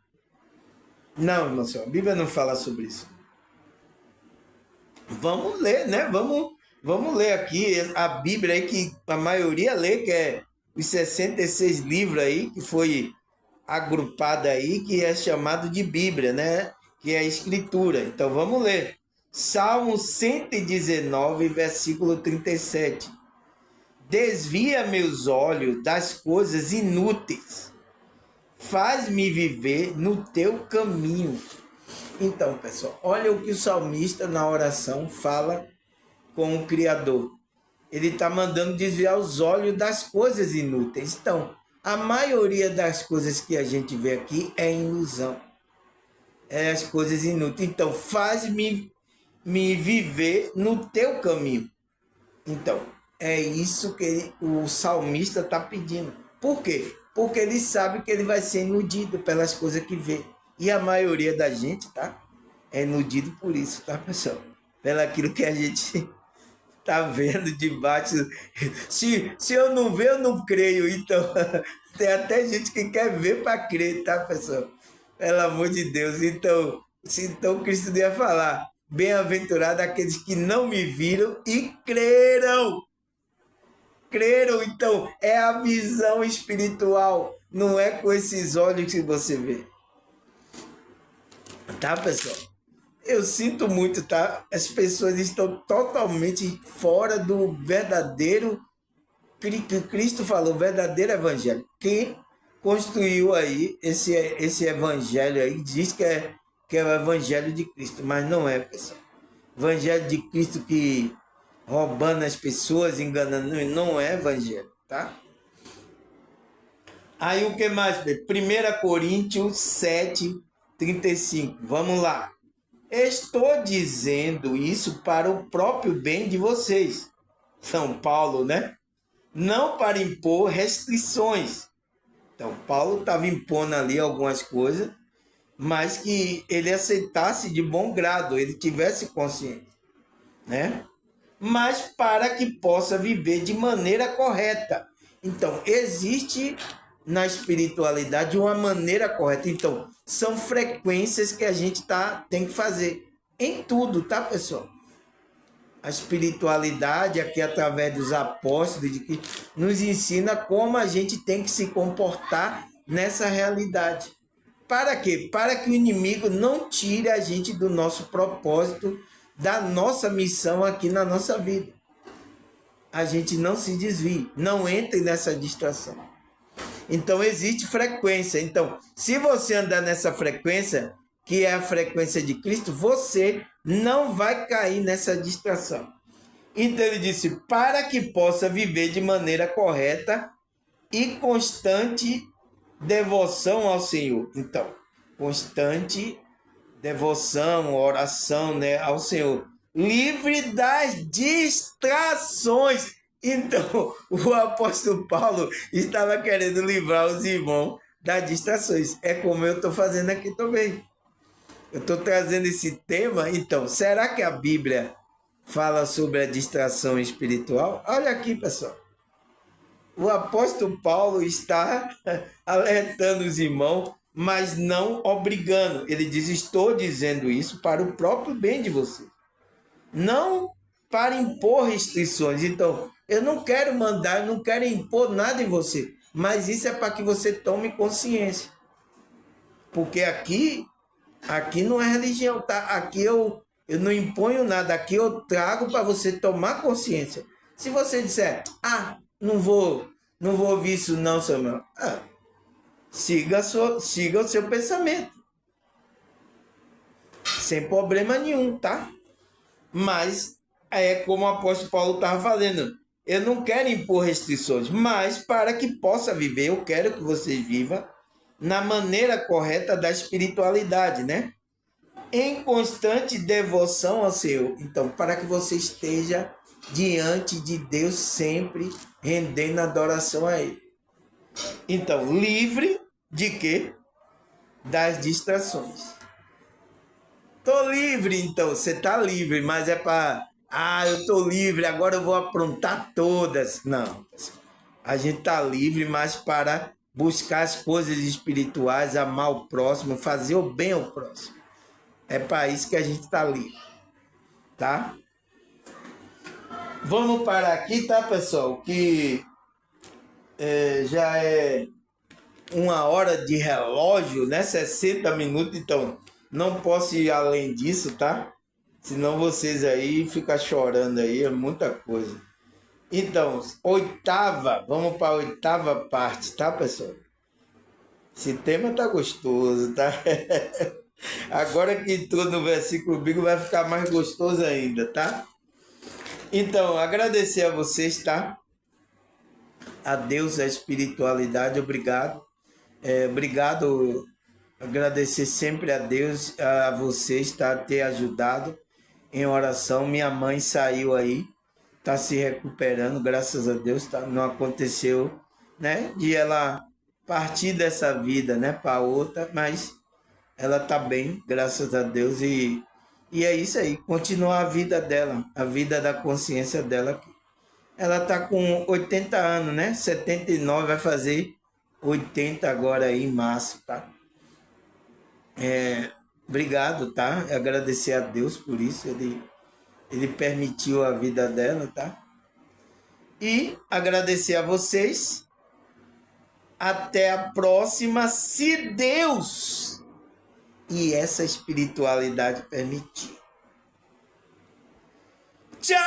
Não, irmão, a Bíblia não fala sobre isso. Vamos ler, né? Vamos ler aqui a Bíblia aí que a maioria lê, que é os 66 livros aí, que foi agrupado aí, que é chamado de Bíblia, né? Que é a Escritura. Então vamos ler. Salmo 119, versículo 37. Desvia meus olhos das coisas inúteis. Faz-me viver no teu caminho. Então, pessoal, olha o que o salmista na oração fala com o Criador. Ele está mandando desviar os olhos das coisas inúteis. Então, a maioria das coisas que a gente vê aqui é ilusão. É as coisas inúteis. Então, faz-me viver no teu caminho. Então, é isso que o salmista está pedindo. Por quê? Porque ele sabe que ele vai ser iludido pelas coisas que vê. E a maioria da gente, tá? É iludido por isso, tá, pessoal? Pelo aquilo que a gente tá vendo debaixo. Se eu não ver, eu não creio. Então, tem até gente que quer ver para crer, tá, pessoal? Pelo amor de Deus. Então Cristo ia falar: bem-aventurado aqueles que não me viram e creram. Creram, então, é a visão espiritual. Não é com esses olhos que você vê. Tá, pessoal? Eu sinto muito, tá? As pessoas estão totalmente fora do verdadeiro que Cristo falou, verdadeiro evangelho. Quem construiu aí esse evangelho aí diz que é o evangelho de Cristo, mas não é, pessoal. Evangelho de Cristo que roubando as pessoas, enganando, não é evangelho, tá? Aí o que mais? 1 Coríntios 7, 35. Vamos lá. Estou dizendo isso para o próprio bem de vocês. São Paulo, né? Não para impor restrições. Então, Paulo estava impondo ali algumas coisas, mas que ele aceitasse de bom grado, ele tivesse consciência, né? Mas para que possa viver de maneira correta. Então, existe na espiritualidade uma maneira correta. Então, são frequências que a gente tem que fazer em tudo, tá, pessoal? A espiritualidade, aqui através dos apóstolos, que nos ensina como a gente tem que se comportar nessa realidade. Para quê? Para que o inimigo não tire a gente do nosso propósito, da nossa missão aqui na nossa vida. A gente não se desvie, não entre nessa distração. Então existe frequência. Então, se você andar nessa frequência, que é a frequência de Cristo, você não vai cair nessa distração. Então ele disse, para que possa viver de maneira correta e constante devoção ao Senhor. Então, constante devoção, oração, né, ao Senhor. Livre das distrações. Então, o apóstolo Paulo estava querendo livrar os irmãos das distrações. É como eu estou fazendo aqui também. Eu estou trazendo esse tema. Então, será que a Bíblia fala sobre a distração espiritual? Olha aqui, pessoal. O apóstolo Paulo está alertando os irmãos, mas não obrigando. Ele diz, estou dizendo isso para o próprio bem de você. Não para impor restrições. Então, eu não quero mandar, não quero impor nada em você. Mas isso é para que você tome consciência. Porque aqui não é religião, tá? Aqui eu não imponho nada. Aqui eu trago para você tomar consciência. Se você disser, não vou ouvir isso não, Samuel. Siga o seu pensamento. Sem problema nenhum, tá? Mas é como o apóstolo Paulo estava falando. Eu não quero impor restrições, mas para que possa viver, eu quero que vocês vivam na maneira correta da espiritualidade, né? Em constante devoção ao Senhor. Então, para que você esteja diante de Deus sempre, rendendo adoração a Ele. Então, livre de quê? Das distrações. Tô livre, então. Você tá livre, mas é para... eu tô livre, agora eu vou aprontar todas. Não. A gente tá livre, mas para buscar as coisas espirituais, amar o próximo, fazer o bem ao próximo. É para isso que a gente tá livre. Tá? Vamos parar aqui, tá, pessoal? Que já é 1 hora de relógio, né? 60 minutos, então não posso ir além disso, tá? Senão vocês aí ficam chorando aí, é muita coisa. Então, vamos para a 8ª parte, tá, pessoal? Esse tema tá gostoso, tá? Agora que entrou no versículo bíblico vai ficar mais gostoso ainda, tá? Então, agradecer a vocês, tá? A Deus, a espiritualidade, obrigado. Obrigado, agradecer sempre a Deus, a vocês, tá? Ter ajudado em oração. Minha mãe saiu aí, tá se recuperando, graças a Deus, tá? Não aconteceu, né? De ela partir dessa vida, né? Para outra, mas ela tá bem, graças a Deus, e é isso aí, continuar a vida dela, a vida da consciência dela. Ela tá com 80 anos, né? 79, vai fazer 80 agora aí em março, tá? Obrigado, tá? Agradecer a Deus por isso, ele permitiu a vida dela, tá? E agradecer a vocês. Até a próxima, se Deus e essa espiritualidade permitir. Tchau!